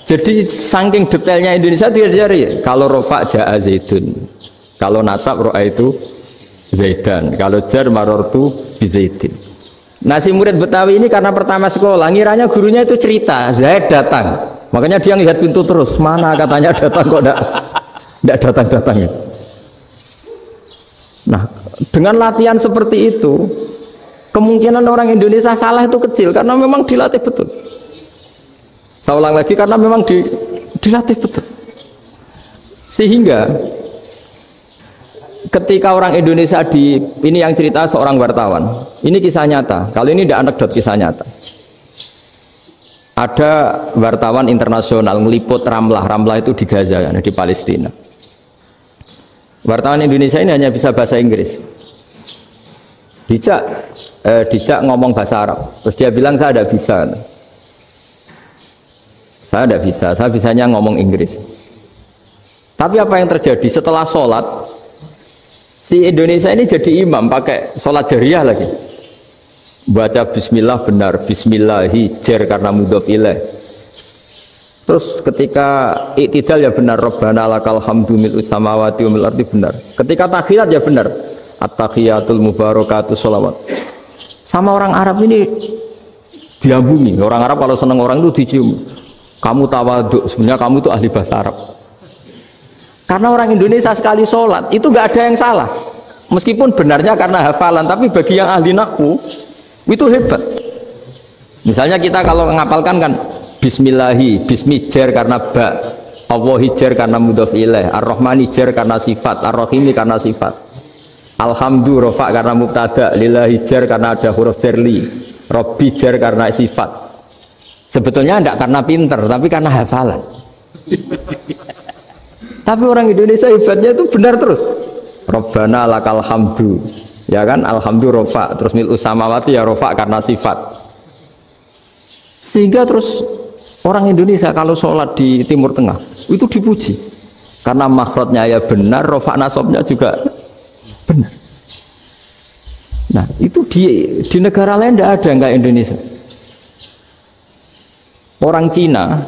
Jadi saking detailnya Indonesia dia cari. Kalau rofa Ja'a Zaidun, kalau nasab ro'a itu Zaidan, kalau jar maror tu Zaidin. Nah si murid Betawi ini karena pertama sekolah ngiranya gurunya itu cerita Zaid datang, makanya dia lihat pintu terus, mana katanya datang kok enggak datang-datang ya. Nah dengan latihan seperti itu kemungkinan orang Indonesia salah itu kecil karena memang dilatih betul. Saya ulang lagi karena memang dilatih betul. Sehingga ketika orang Indonesia ini yang cerita seorang wartawan, ini kisah nyata. Kalau ini tidak anekdot, kisah nyata. Ada wartawan internasional meliput Ramlah itu di Gaza, di Palestina. Wartawan Indonesia ini hanya bisa bahasa Inggris. Dijak ngomong bahasa Arab. Terus dia bilang saya tidak bisa. Saya tidak bisa, saya bisanya ngomong Inggris. Tapi apa yang terjadi setelah sholat? Si Indonesia ini jadi imam pakai sholat jariah lagi. Baca bismillah benar, bismillahi jar karena mudhof ilaih. Terus ketika iktidal ya benar, Rabbana lakal hamdu mil'us samawati wa mil'ul ardi benar. Ketika tahiyat ya benar, at-tahiyatul mubarakatuh sholawat. Sama orang Arab ini diambungi. Orang Arab kalau seneng orang itu dicium. Kamu tawaduk, sebenarnya kamu itu ahli bahasa Arab. Karena orang Indonesia sekali sholat itu nggak ada yang salah, meskipun benarnya karena hafalan, tapi bagi yang ahli nahwu itu hebat. Misalnya kita kalau menghafalkan kan Bismillahi, Bismi jar karena ba, Allahi jar karena mudhof ilaih, Ar-Rahmani jar karena sifat, Ar-Rahimi karena sifat. Alhamdu rofa karena mubtada, lillahi jar karena ada huruf jarli, Robbi jar karena sifat. Sebetulnya tidak karena pinter, tapi karena hafalan. Tapi orang Indonesia hebatnya itu benar terus. Robbana lakal hamdu, ya kan? Alhamdu rofa, terus mil usamawati ya rofa karena sifat. Sehingga terus orang Indonesia kalau sholat di Timur Tengah itu dipuji karena makhrajnya ya benar, rofa nasabnya juga benar. Nah itu di negara lain tidak ada nggak Indonesia. Orang Cina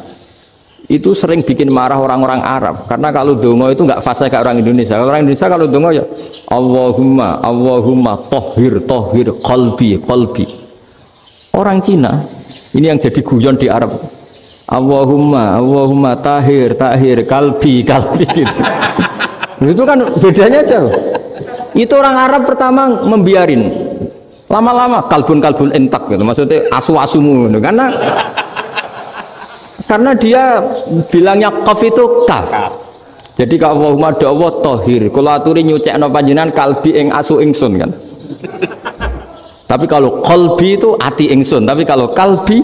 itu sering bikin marah orang-orang Arab karena kalau dongo itu nggak fasih kayak orang Indonesia. Orang Indonesia kalau dongo ya Allahumma tohir qalbi. Orang Cina ini yang jadi guyon di Arab. Allahumma tahir kalbi gitu. Itu kan bedanya jauh. Itu orang Arab pertama membiarin, lama-lama kalbun entak gitu, maksudnya asu-asumu gitu. Karena dia bilangnya qaf itu kaf. Jadi kalau Allahumma Allah tohir, kalau aturi nyucekno panjenengan kalbi ing asu ingsun kan. Tapi kalau qalbi itu ati ingsun, tapi kalau kalbi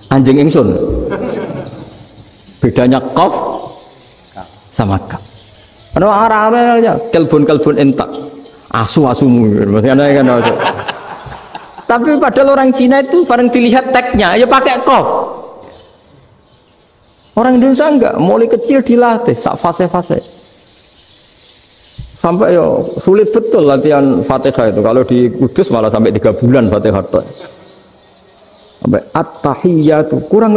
anjing ingsun. Bedanya qaf sama kaf. Karena arah-arahnya kalbun entak, asu-asumu, maksudnya kan. Tapi padahal orang Cina itu paling dilihat teksnya, ya pakai qaf. Orang Indonesia enggak, mulai kecil dilatih, sak fase-fase. Sampai ya sulit betul latihan Fatihah itu. Kalau di Kudus malah sampai 3 bulan Fatihah itu. Sampai at-tahiyyatu, kurang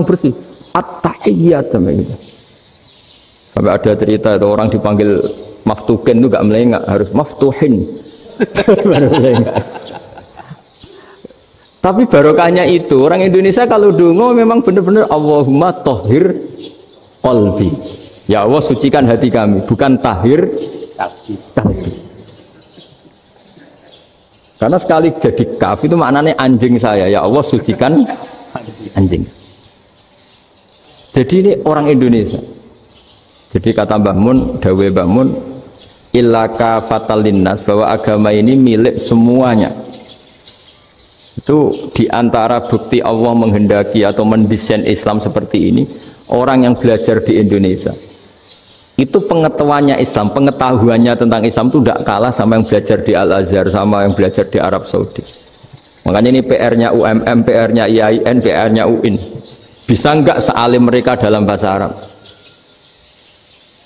bersih. At-tahiyyat sampai gitu. Sampai ada cerita itu orang dipanggil maftuhin itu gak melengak, harus maftuhin. Baru melengak. Tapi barokahnya itu orang Indonesia kalau dongo memang benar-benar Allahumma tohir qalbi. Ya Allah sucikan hati kami, bukan tahir kalbi. Karena sekali jadi kaf itu maknanya anjing saya. Ya Allah sucikan anjing. Jadi ini orang Indonesia. Jadi kata Mbah Mun, dawe Mbah Mun, illaka fatal linnas, bahwa agama ini milik semuanya. Itu diantara bukti Allah menghendaki atau mendesain Islam seperti ini, orang yang belajar di Indonesia itu pengetahuannya Islam, pengetahuannya tentang Islam itu tidak kalah sama yang belajar di Al-Azhar, sama yang belajar di Arab Saudi. Makanya ini PR-nya UMM, PR-nya IAIN, PR-nya UIN. Bisa enggak sealim mereka dalam bahasa Arab?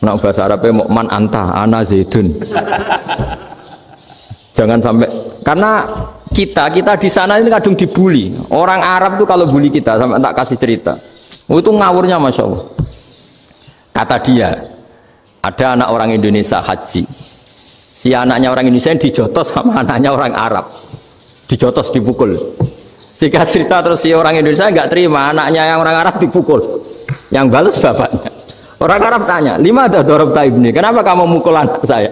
Nah, bahasa Arabnya man anta, ana zaidun. Jangan sampai, karena kita di sana ini kadang dibully. Orang Arab tuh kalau bully kita, sampai tak kasih cerita. Oh, itu ngawurnya Masya Allah. Kata dia, ada anak orang Indonesia haji. Si anaknya orang Indonesia dijotos sama anaknya orang Arab. Dijotos, dipukul. Singkat cerita terus si orang Indonesia nggak terima, anaknya yang orang Arab dipukul. Yang balas bapaknya. Orang Arab tanya, lima ada dorong ibni, kenapa kamu mukul anak saya?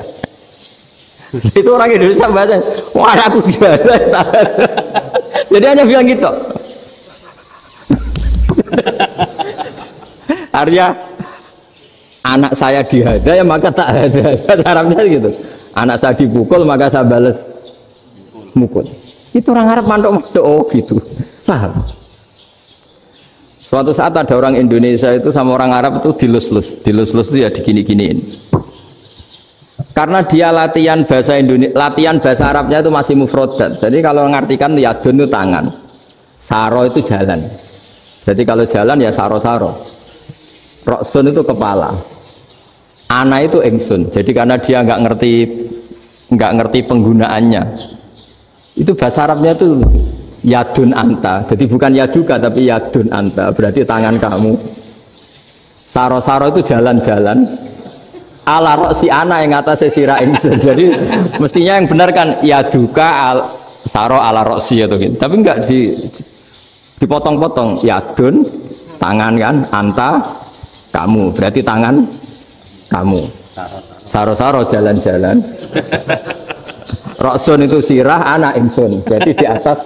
Itu orang Indonesia bahasa, wah anakku sudah ada. Jadi hanya bilang gitu. Artinya anak saya dihada ya maka tak ada. Bahasa Arabnya gitu. Anak saya dipukul maka saya balas mukul. Itu orang Arab mantuk-mantuk oh gitu. Paham? Suatu saat ada orang Indonesia itu sama orang Arab itu dilus-lus itu ya digini-giniin. Karena dia latihan bahasa Indonesia, latihan bahasa Arabnya itu masih mufrodat. Jadi kalau mengartikan yadun itu tangan, saro itu jalan. Jadi kalau jalan ya saro-saro. Roksun itu kepala, ana itu ingsun. Jadi karena dia nggak ngerti penggunaannya, itu bahasa Arabnya itu yadun anta, jadi bukan yaduka tapi yadun anta, berarti tangan kamu. Saro-saro itu jalan-jalan. Ala roksi ana yang atasnya sirah ingsun. Jadi mestinya yang benar kan yaduka saro ala roksi atau gitu. Tapi enggak dipotong-potong. Yadun tangan kan, anta kamu, berarti tangan kamu. Saro-saro jalan-jalan. Roksun itu sirah, ana ingsun. Jadi di atas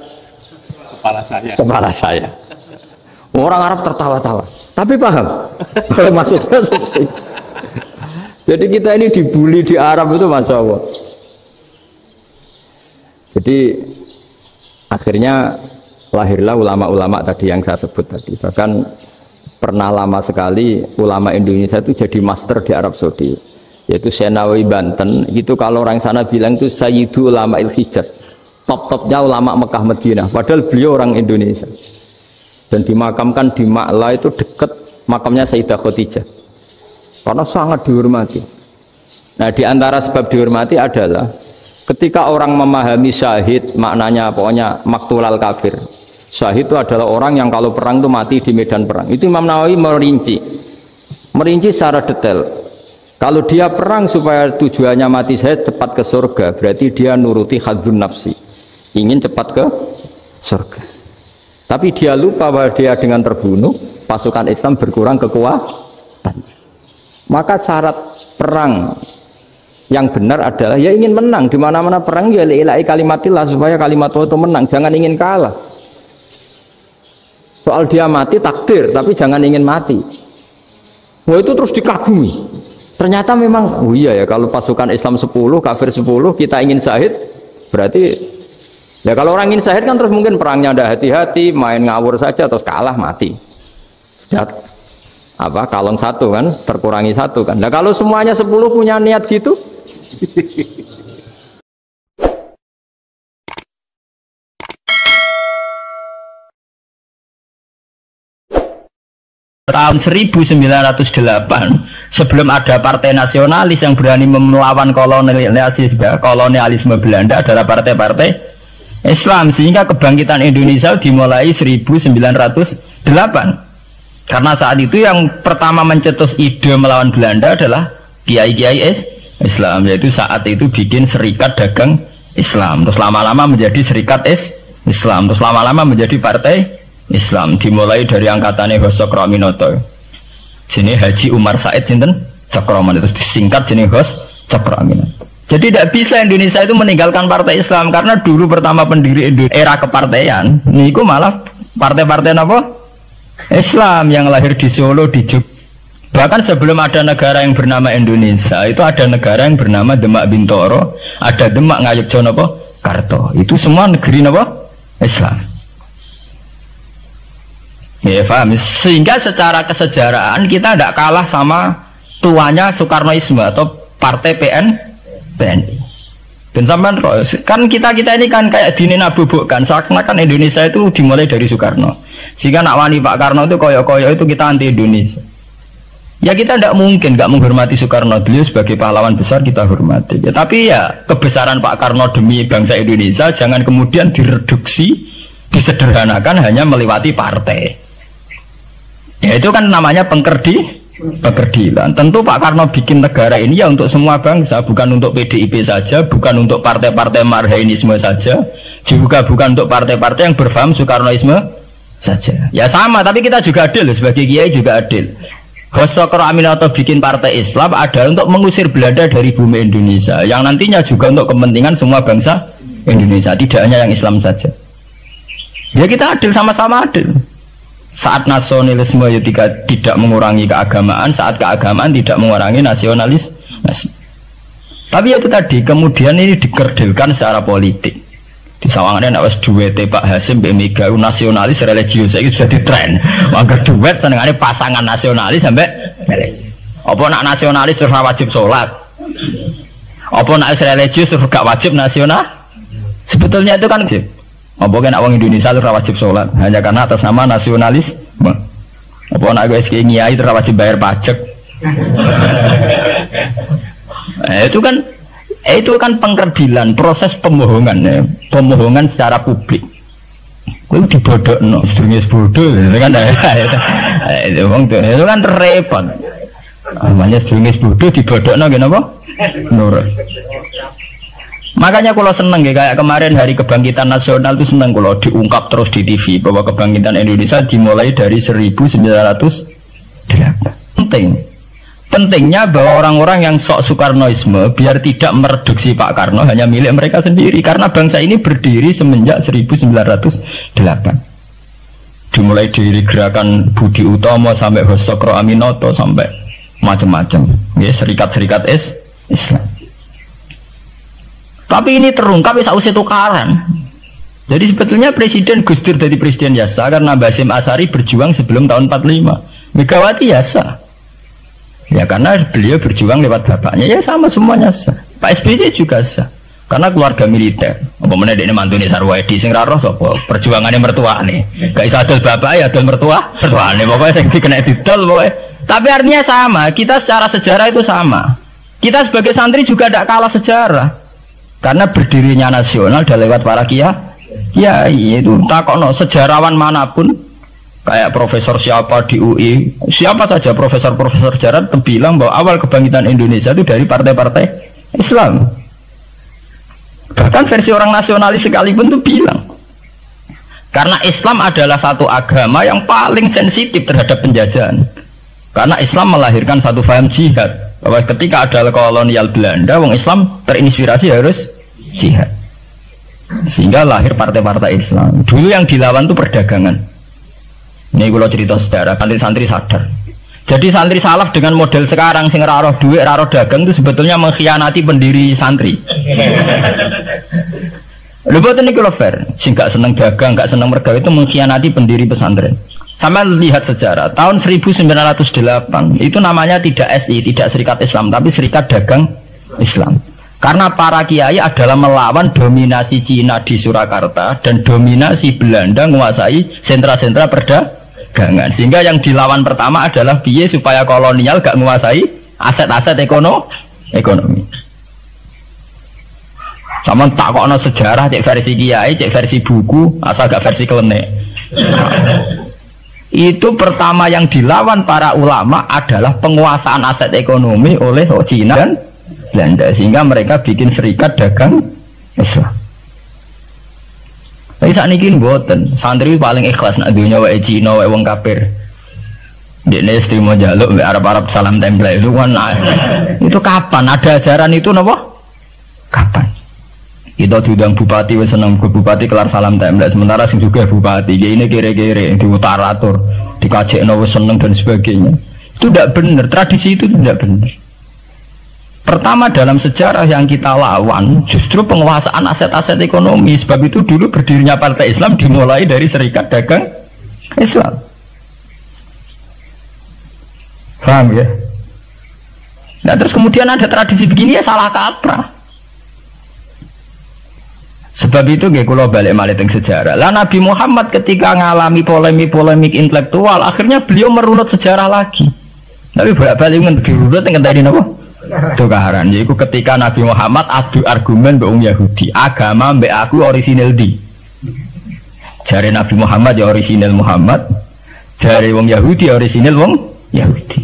kepala saya. Orang Arab tertawa-tawa, tapi paham kalau maksudnya seperti itu. Jadi kita ini dibully di Arab itu Masya Allah. Jadi akhirnya lahirlah ulama-ulama tadi yang saya sebut tadi. Bahkan pernah lama sekali ulama Indonesia itu jadi master di Arab Saudi, yaitu Senawi Banten. Itu kalau orang sana bilang itu Sayyidu Ulama Il-Hijaz, top-topnya ulama Mekah Madinah, padahal beliau orang Indonesia dan dimakamkan di Ma'la, itu dekat makamnya Sayyidah Khadijah karena sangat dihormati. Nah, di antara sebab dihormati adalah ketika orang memahami syahid, maknanya pokoknya maktulal kafir. Syahid itu adalah orang yang kalau perang itu mati di medan perang. Itu Imam Nawawi merinci secara detail. Kalau dia perang supaya tujuannya mati syahid cepat ke surga, berarti dia nuruti hadzun nafsi, ingin cepat ke surga. Tapi dia lupa bahwa dia dengan terbunuh pasukan Islam berkurang kekuatan. Maka syarat perang yang benar adalah ya ingin menang. Di mana-mana perang ya ilahi kalimatillah, supaya kalimat Allah itu menang, jangan ingin kalah. Soal dia mati takdir, tapi jangan ingin mati. Wah, itu terus dikagumi. Ternyata memang, oh iya ya, kalau pasukan Islam 10, kafir 10, kita ingin syahid, berarti ya kalau orang ingin syahid kan terus mungkin perangnya ada hati-hati, main ngawur saja terus kalah mati. Ya, apa kalong satu kan, terkurangi satu kan. Nah kalau semuanya 10 punya niat gitu, tahun 1908 sebelum ada partai nasionalis yang berani melawan kolonialisme Belanda adalah partai-partai Islam, sehingga kebangkitan Indonesia dimulai 1908 karena saat itu yang pertama mencetus ide melawan Belanda adalah kiai-kiai Islam, yaitu saat itu bikin serikat dagang Islam, terus lama-lama menjadi serikat Islam, terus lama-lama menjadi partai Islam, dimulai dari angkatannya Hos Cokroaminoto. Sini Haji Umar Said sinten Cokroaminoto, itu disingkat jenis Hos Cokroaminoto. Jadi tidak bisa Indonesia itu meninggalkan partai Islam, karena dulu pertama pendiri era kepartaian niku malah partai-partai apa? Islam yang lahir di Solo, di Jogja. Bahkan sebelum ada negara yang bernama Indonesia, itu ada negara yang bernama Demak Bintoro, ada Demak Ngayogyakarta apa? Karto. Itu semua negeri apa? Islam. Ya paham, sehingga secara kesejarahan kita tidak kalah sama tuanya Soekarnoisme atau partai PNI. Dan sampai kan kita ini kan kayak dinabubukkan, seakan-akan Indonesia itu dimulai dari Soekarno. Sehingga nak wani Pak Karno itu koyok-koyok itu kita anti Indonesia. Ya kita tidak mungkin nggak menghormati Soekarno, beliau sebagai pahlawan besar kita hormati. Ya, tapi ya kebesaran Pak Karno demi bangsa Indonesia jangan kemudian direduksi, disederhanakan hanya melewati partai. Ya itu kan namanya pengkerdilan. Tentu Pak Karno bikin negara ini ya untuk semua bangsa, bukan untuk PDIP saja, bukan untuk partai-partai marhainisme saja, juga bukan untuk partai-partai yang berfaham Soekarnoisme saja. Ya sama, tapi kita juga adil, sebagai kiai juga adil. Hos Cokroaminoto bikin partai Islam adalah untuk mengusir Belanda dari bumi Indonesia, yang nantinya juga untuk kepentingan semua bangsa Indonesia, tidak hanya yang Islam saja. Ya kita adil, sama-sama adil. Saat nasionalisme ya tidak mengurangi keagamaan, saat keagamaan tidak mengurangi nasionalis. Tapi itu tadi kemudian ini dikerdilkan secara politik. Di sawangannya nak wis duwete Pak Hasim Mbak Mega nasionalis religius itu sudah ditren. Mangger duet senengane pasangan nasionalis sampai religius. Apa nak nasionalis terus wajib sholat? Apa nak religius terus gak wajib nasional? Sebetulnya itu kan apa kena orang Indonesia itu wajib sholat hanya karena atas nama nasionalis? Apa nak gue kiai itu wajib bayar pajak? Itu kan pengkerdilan, proses pembohongan, ya. Pembohongan secara publik. Gue dibodokno, sedurunge bodoh, kan? Itu kan repot. Namanya sedurunge bodoh dibodokno, kenapa? Nurut. Makanya kalau seneng ya, kayak kemarin Hari Kebangkitan Nasional itu seneng kalau diungkap terus di TV bahwa kebangkitan Indonesia dimulai dari 1908. Pentingnya bahwa orang-orang yang sok Soekarnoisme biar tidak mereduksi Pak Karno hanya milik mereka sendiri, karena bangsa ini berdiri semenjak 1908. Dimulai dari gerakan Budi Utomo sampai Hos Cokroaminoto sampai macam-macam, ya serikat-serikat Islam. Tapi ini terungkap ya sausé tukaran. Jadi sebetulnya Presiden Gus Dur dari Presiden Yasa karena Basim Asari berjuang sebelum tahun 45. Megawati Yasa. Ya karena beliau berjuang lewat bapaknya, ya sama semuanya sah. Pak SBY juga sah. Karena keluarga militer. Apa meneh dekne mantune Sarwaedi sing ra roh sapa? Perjuangannya mertuane. Gak iso adol bapak ya adol mertuane. Pokoke sing dikena didol pokoke. Tapi artinya sama, kita secara sejarah itu sama. Kita sebagai santri juga tidak kalah sejarah. Karena berdirinya nasional sudah lewat para kiai itu takokno sejarawan manapun kayak profesor siapa di UI, siapa saja profesor sejarah bilang bahwa awal kebangkitan Indonesia itu dari partai-partai Islam. Bahkan versi orang nasionalis sekalipun itu bilang karena Islam adalah satu agama yang paling sensitif terhadap penjajahan. Karena Islam melahirkan satu faham jihad bahwa ketika ada kolonial Belanda, wong Islam terinspirasi harus jihad. Sehingga lahir partai-partai Islam. Dulu yang dilawan itu perdagangan. Ini kalau cerita sejarah, santri-santri sadar. Jadi santri salaf dengan model sekarang sing raro duit, raro dagang itu sebetulnya mengkhianati pendiri santri. Lha boten niku lho fair, sing gak seneng dagang, gak seneng mergawe itu mengkhianati pendiri pesantren. Sama lihat sejarah, tahun 1908 itu namanya tidak SI, tidak Serikat Islam, tapi Serikat Dagang Islam. Karena para kiai adalah melawan dominasi Cina di Surakarta dan dominasi Belanda menguasai sentra-sentra perdagangan. Sehingga yang dilawan pertama adalah piye supaya kolonial gak menguasai aset-aset ekonomi. Sama tak kok sejarah, cek versi kiai, cek versi buku, asal gak versi klenek. Itu pertama yang dilawan para ulama adalah penguasaan aset ekonomi oleh Cina dan Belanda, sehingga mereka bikin Serikat Dagang Islam. Tapi saat ini mboten, santri paling ikhlas nak dunia wae Cina wae wong kafir. Dekne istimewa jaluk mbek Arab-Arab salam tempel itu kan. Itu kapan ada ajaran itu napa? Kapan? Kita diundang bupati wis seneng bupati kelar salam tempel, sementara sing juga bupati ini kere-kere diutaratur, dikajekno wis seneng dan sebagainya. Itu tidak benar, tradisi itu tidak benar. Pertama dalam sejarah yang kita lawan justru penguasaan aset-aset ekonomi. Sebab itu dulu berdirinya Partai Islam dimulai dari Serikat Dagang Islam. Paham ya? Nah terus kemudian ada tradisi begini ya salah kaprah. Sebab itu nggih kula balik malih teng sejarah. Lah Nabi Muhammad ketika ngalami polemik intelektual, akhirnya beliau merunut sejarah lagi. Tapi bolak-balik dirunut teng ngenteni napa? Tukaran. Yaiku ketika Nabi Muhammad adu argumen mbek wong Yahudi, agama mbek aku orisinil di. Jare Nabi Muhammad ya orisinil Muhammad, jare wong Yahudi orisinil wong Yahudi.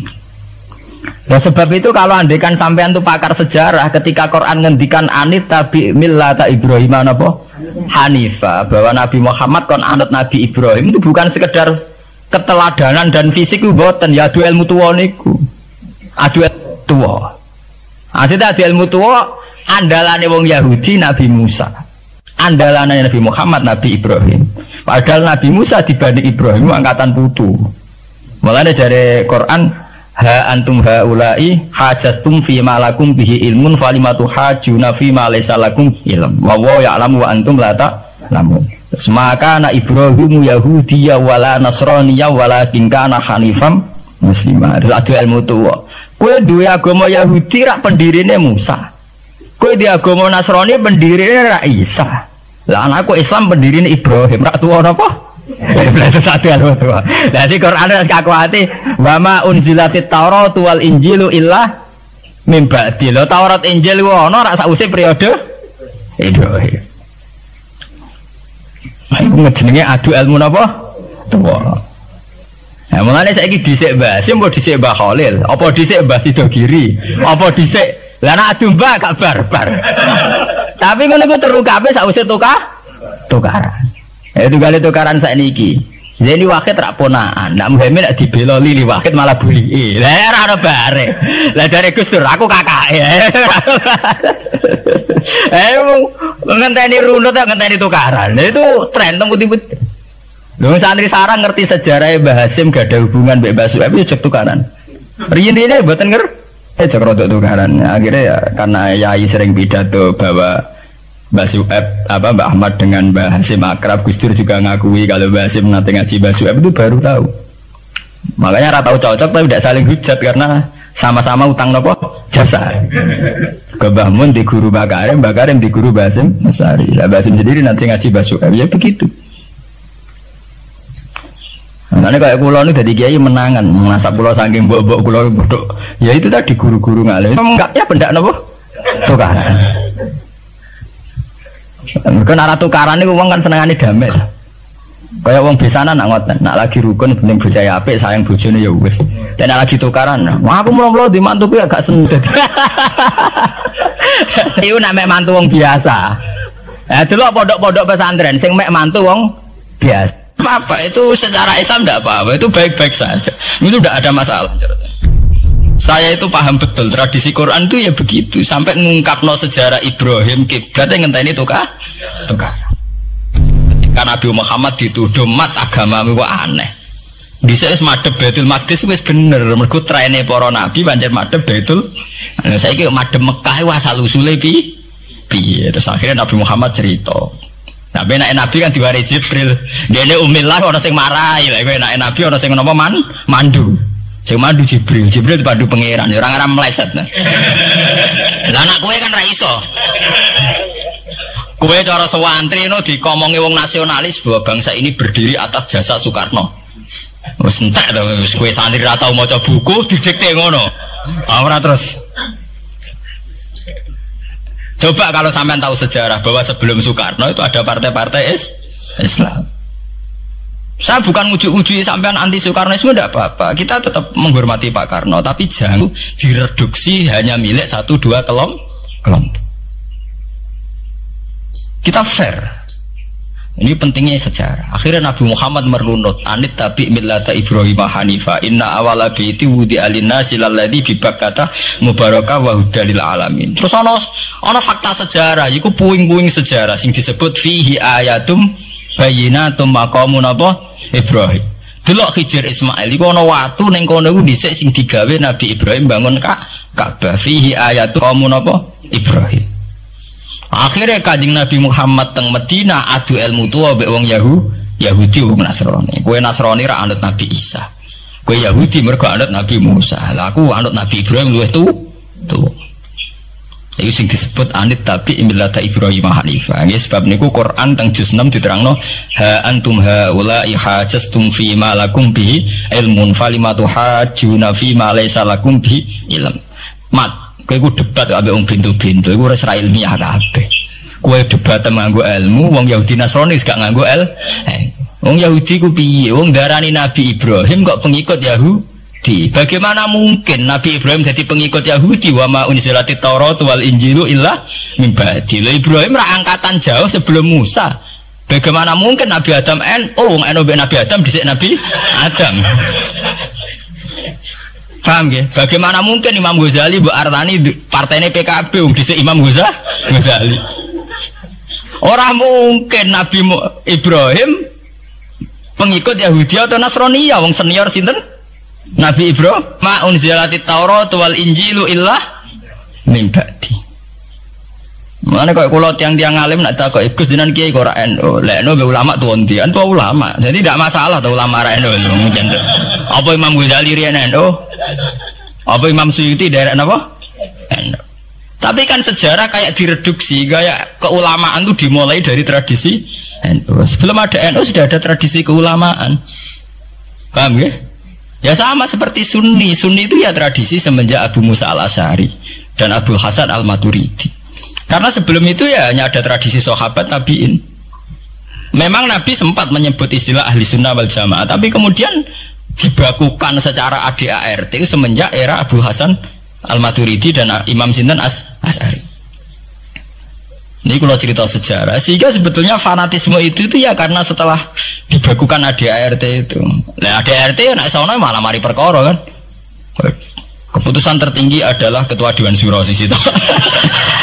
Nah sebab itu kalau andekan sampean tuh pakar sejarah, ketika Quran ngendikan anit tabi millata Ibrahim apa? Hanifah, bahwa Nabi Muhammad kon anut Nabi Ibrahim itu bukan sekedar keteladanan dan fisik ku boten, ya adu ilmu tuwa niku. Adu tuwa. Asite adu ilmu tuwa andalane wong Yahudi Nabi Musa. Andalane Nabi Muhammad Nabi Ibrahim. Padahal Nabi Musa dibanding Ibrahim angkatan putu. Mulane jare Quran ha antum haula'i hajastum fi ma lakum bihi ilmun falimatu hajuna fi ma laysa lakum ilm wa wa ya'lamu wa antum la ta'lamun. Maka na Ibrahim Yahudiyya wala Nasraniyya walakin kana hanifam muslimah. Terus ada ilmu tuwa. Kowe duwe agama Yahudi rak pendirine Musa. Kowe di agama Nasrani pendirine rak Isa. Lah anakku Islam pendirine Ibrahim rak tuwa napa? Berarti satu ilmu tuwa. Lah si Quran wis kakuati wa ma unzilatit Taurat wal Injilu illa min ba'di. Lho Taurat Injil ku ana rak sakwise periode Ibrahim. Iku jenenge adu ilmu napa? Tuwa. Nah, mulane saiki dhisik Mbah Sim apa dhisik Mbah Khalil? Apa dhisik Mbah Sidogiri? Apa dhisik lah nek adu Mbah gak barbar. Tapi ngono ku terungkape sakwise tukaran. Itu kali tukaran sakniki. Zeni Wahid rak ponaan. Nak Muhammad nak dibela Lili Wahid malah bulike. Lah ora ono bare. Lah jare Gus Dur aku kakake. Ngenteni runut tak ngenteni tukaran. Itu tren teng putih-putih. Lho santri sarang ngerti sejarah Mbah Hasim gak ada hubungan mbek Mbah Suhaib itu cek tukaran. Riyen-riyen mboten ngerti cek rodok tukaran. Akhirnya ya karena Yai sering pidato bahwa Mbak Sueb, Mbak Ahmad dengan Mbak Hasim akrab, Gus Dur juga ngakui kalau Mbak Hasim nanti ngaji Mbak Sueb itu baru tahu. Makanya rata cocok tapi tidak saling hujat karena sama-sama utang nopo jasa. Ke Mbah Mun di guru Mbak Karim di guru Mbak Hasim Masari. Mbak Hasim sendiri nanti ngaji Mbak Sueb, ya begitu. Karena kayak pulau ini dari kiai menangan, mengasap pulau saking bobok pulau bodoh. Ya itu tadi guru-guru ngalir. Enggak ya benda nopo tukaran. Kan arah tukaran itu uang kan senengane damai. Kayak uang biasanya nak ngoten, nak lagi rukun bening bocah apik sayang bojone ya wis. Dan nak lagi tukaran, wah aku mulo-mulo di mantuku ya gak sendet. Iku nak mek mantu wong biasa. Dulu pondok-pondok pesantren sing mek mantu wong biasa. Apa itu secara Islam tidak apa-apa, itu baik-baik saja, itu tidak ada masalah. Saya itu paham betul tradisi Quran itu ya begitu, sampai ngungkapno sejarah Ibrahim kiblatnya ngenteni tukar. Ketika Nabi Muhammad dituduh mat agama itu aneh, bisa madhep Baitul Maqdis wis bener, mergo traine para nabi pancen madhep Baitul. Saiki madhep Mekah wae asal usule piye. Terus akhirnya Nabi Muhammad cerita. Nah, Nabi kan diwari Jibril. Dene umillah ana sing marahi, lek Nabi ana sing napa mandu. Sing mandu Jibril dipandu pangeran, ora ngaram meleset. Lah anak kowe kan ra iso. Kowe cara sewantri no dikomongi wong nasionalis bahwa bangsa ini berdiri atas jasa Soekarno. Wis entek to kowe santri ra tau maca buku didikte ngono. Ora terus. Coba kalau sampean tahu sejarah bahwa sebelum Soekarno itu ada partai-partai Islam. Saya bukan ujuk-ujuk sampean anti Soekarnoisme, tidak apa-apa. Kita tetap menghormati Pak Karno, tapi jangan direduksi hanya milik 1-2 kelompok. Kita fair. Ini pentingnya sejarah. Akhirnya Nabi Muhammad merunut anit tabi millata Ibrahim Hanifa inna awala baiti wudi alinnasi lalladzi bi Bakkata mubarakah wa hudalil alamin. Terus ana fakta sejarah iku puing-puing sejarah sing disebut fihi ayatum bayyinatum maqamun apa Ibrahim. Delok Khidir Ismail iku ana watu ning kono iku dhisik sing digawe Nabi Ibrahim bangun Ka'bah fihi ayatum maqamun apa Ibrahim. Akhirnya Kanjeng Nabi Muhammad teng Medina adu ilmu tua mbek wong Yahudi wong Nasrani. Kowe Nasrani ra anut Nabi Isa. Kowe Yahudi mergo anut Nabi Musa. Lah aku anut Nabi Ibrahim luwih tuwa. Iku sing disebut anit tabi millata Ibrahim Hanifah. Nggih sebab niku Quran teng juz 6 diterangno ha antum haula ihajastum fi ma lakum bihi ilmun falimatu hajuna fi ma laysa lakum bihi ilm. Kowe ku debat ambek wong bintu-bintu iku ora ilmiah kabeh. Kowe debat nganggo ilmu, wong Yahudi Nasrani gak nganggo wong Yahudi ku piye? Wong darani Nabi Ibrahim kok pengikut Yahudi. Bagaimana mungkin Nabi Ibrahim jadi pengikut Yahudi? Wa ma unzilatit Taurat wal Injilu illa min ba'di. Ibrahim ra angkatan jauh sebelum Musa. Bagaimana mungkin Nabi Adam wong Nabi Adam dhisik Nabi Adam. Paham ya? Bagaimana mungkin Imam Ghazali mbok artani partainya PKB dhisik Imam Ghazali. Orang mungkin Nabi Ibrahim pengikut Yahudi atau Nasrani ya wong senior sinten? Nabi Ibrahim ma unzilatit Taurat wal Injilu illa min ba'di. Mane kok kula tiang-tiang alim nak takok Gus jenengan kiai kok ora NU. Lek NU ulama tuwon tian tuwa ulama. Jadi tidak masalah tuh ulama ra NU mungkin. Apa Imam Ghazali riyen NU? Apa Imam Suyuti daerah napa? NU. Tapi kan sejarah kayak direduksi, kayak keulamaan itu dimulai dari tradisi NU. Sebelum ada NU sudah ada tradisi keulamaan. Paham ya? Ya sama seperti Sunni. Sunni itu ya tradisi semenjak Abu Musa al-Asy'ari dan Abu Hasan al-Maturidi. Karena sebelum itu ya hanya ada tradisi sahabat tabi'in. Memang Nabi sempat menyebut istilah ahli sunnah wal jamaah, tapi kemudian dibakukan secara ADART semenjak era Abu Hasan al-Maturidi dan Imam Sinten Asy'ari. Ini kalau cerita sejarah, sehingga sebetulnya fanatisme itu ya karena setelah dibakukan ADART itu. Nah ADART ya nak sono malah mari perkara kan. Keputusan tertinggi adalah ketua Dewan Syuro sing sitok.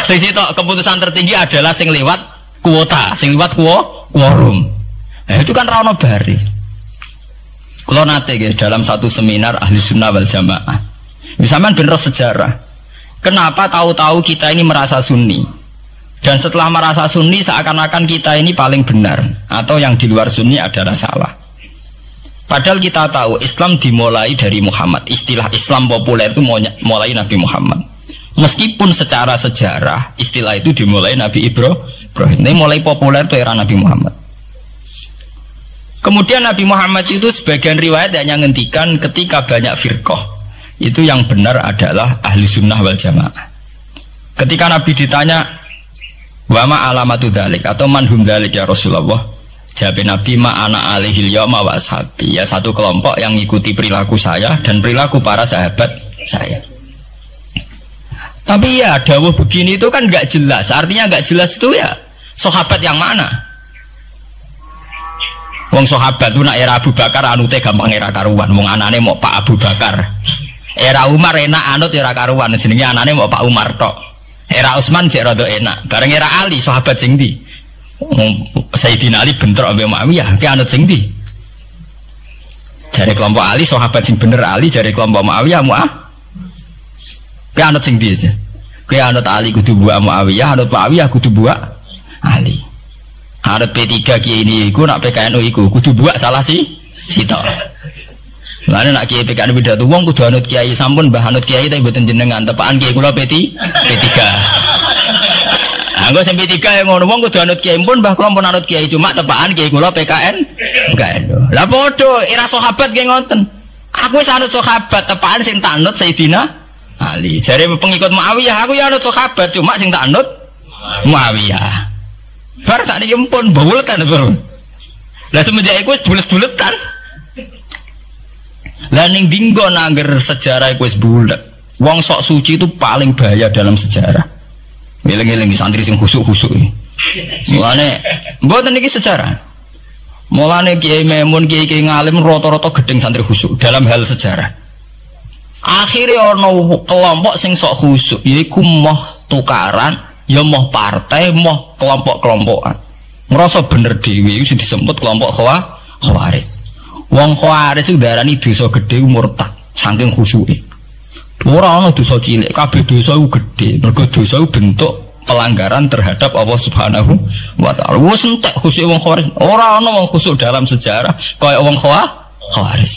Sing sitok keputusan tertinggi adalah sing liwat kuota, sing liwat quorum. Itu kan ra ono bari. Kula nate nggih dalam satu seminar ahli sunnah wal jamaah. Misalkan bener sejarah. Kenapa tahu-tahu kita ini merasa sunni? Dan setelah merasa sunni seakan-akan kita ini paling benar, atau yang di luar sunni adalah salah. Padahal kita tahu Islam dimulai dari Muhammad. Istilah Islam populer itu mulai Nabi Muhammad. Meskipun secara sejarah istilah itu dimulai Nabi Ibrahim. Ini mulai populer itu era Nabi Muhammad. Kemudian Nabi Muhammad itu sebagian riwayat hanya ngendikan ketika banyak firqah, itu yang benar adalah ahli sunnah wal jamaah. Ketika Nabi ditanya wa ma alamatu dzalik atau manhum dzalik ya Rasulullah, jawab Nabi ma ana alaihil yauma wa ashabi, ya satu kelompok yang mengikuti perilaku saya dan perilaku para sahabat saya. Tapi ya dawuh begini itu kan nggak jelas, artinya nggak jelas itu ya sahabat yang mana? Wong sahabat itu nak era Abu Bakar anute gampang era karuan, wong anane mau Pak Abu Bakar. Era Umar enak anut era karuan, jenenge anane mau Pak Umar tok. Era Utsman jek rada enak. Bareng era Ali sahabat sing ndi? Sayyidina Ali bentrok ambek Muawiyah, ki anut sing ndi? Jare kelompok Ali sahabat sing bener Ali, jare kelompok Muawiyah ki anut sing ndi aja. Ki anut Ali kudu buak Muawiyah, anut Muawiyah kudu buak Ali. Anut P3 ki ini iku nak PKNU iku kudu buak salah sitok. Lalu nak kiai PKN beda tuh, wong kudu anut kiai sampun bah anut kiai tapi buatan jenengan tepaan kiai kula P3. Anggo sing P3 yang ngono wong kudu anut kiai pun bah kula pun anut kiai cuma tepaan kiai kula PKN. Lah podo era sahabat ki ngoten. Aku wis anut sahabat tepaan sing tak anut Sayyidina Ali. Jare pengikut Muawiyah aku ya anut sahabat cuma sing tak anut Muawiyah. Bar tak niki pun buletan bro. Lah semenjak iku wis bulet-buletan. Lah ning dinggo nangger sejarah iku wis bulet. Wong sok suci itu paling bahaya dalam sejarah. Ngeling-eling santri sing khusuk-khusuk iki. Mulane mboten iki sejarah. Mulane Kiai Memun, Kiai ngalim rata-rata gedeng santri khusuk dalam hal sejarah. Akhirnya ono kelompok sing sok khusuk yaiku moh tukaran, ya moh partai, moh kelompok-kelompokan. Ngerasa bener dhewe iku disebut kelompok Khawarij. Wong Khawarij itu darani dosa gede murtad saking khusyuke. Ora ana dosa cilik, kabeh dosa iku gede. Mergo dosa iku bentuk pelanggaran terhadap Allah Subhanahu wa taala. Wis entek khusyuk wong Khawarij. Ora ana wong khusyuk dalam sejarah kaya wong Khawarij.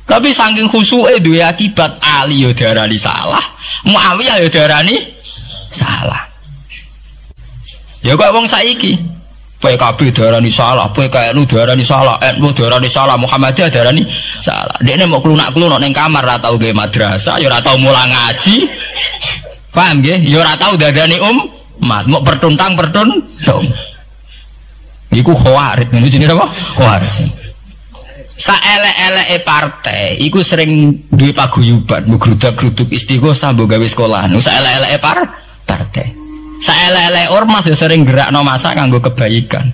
Tapi saking khusyuke duwe akibat Ali yo darani salah, Muawiyah yo darani salah. Ya kok wong saiki PKB darani salah, PKNU darani salah, NU darani salah, Muhammadiyah darani salah. Dekne mau klunak-klunak ning kamar ora tau gawe madrasah, ya ora tau mulang ngaji. Paham nggih? Ya ora tau dadani umat, mau pertuntang-pertuntung. Iku Khawarij, niku jenenge apa? Khawarij. Saelek-eleke partai iku sering duwe paguyuban, ngrudak-gruduk istighosah mbok gawe sekolahan. Saelek-eleke partai. Saelek-elek ormas ya sering gerakno masa kanggo kebaikan.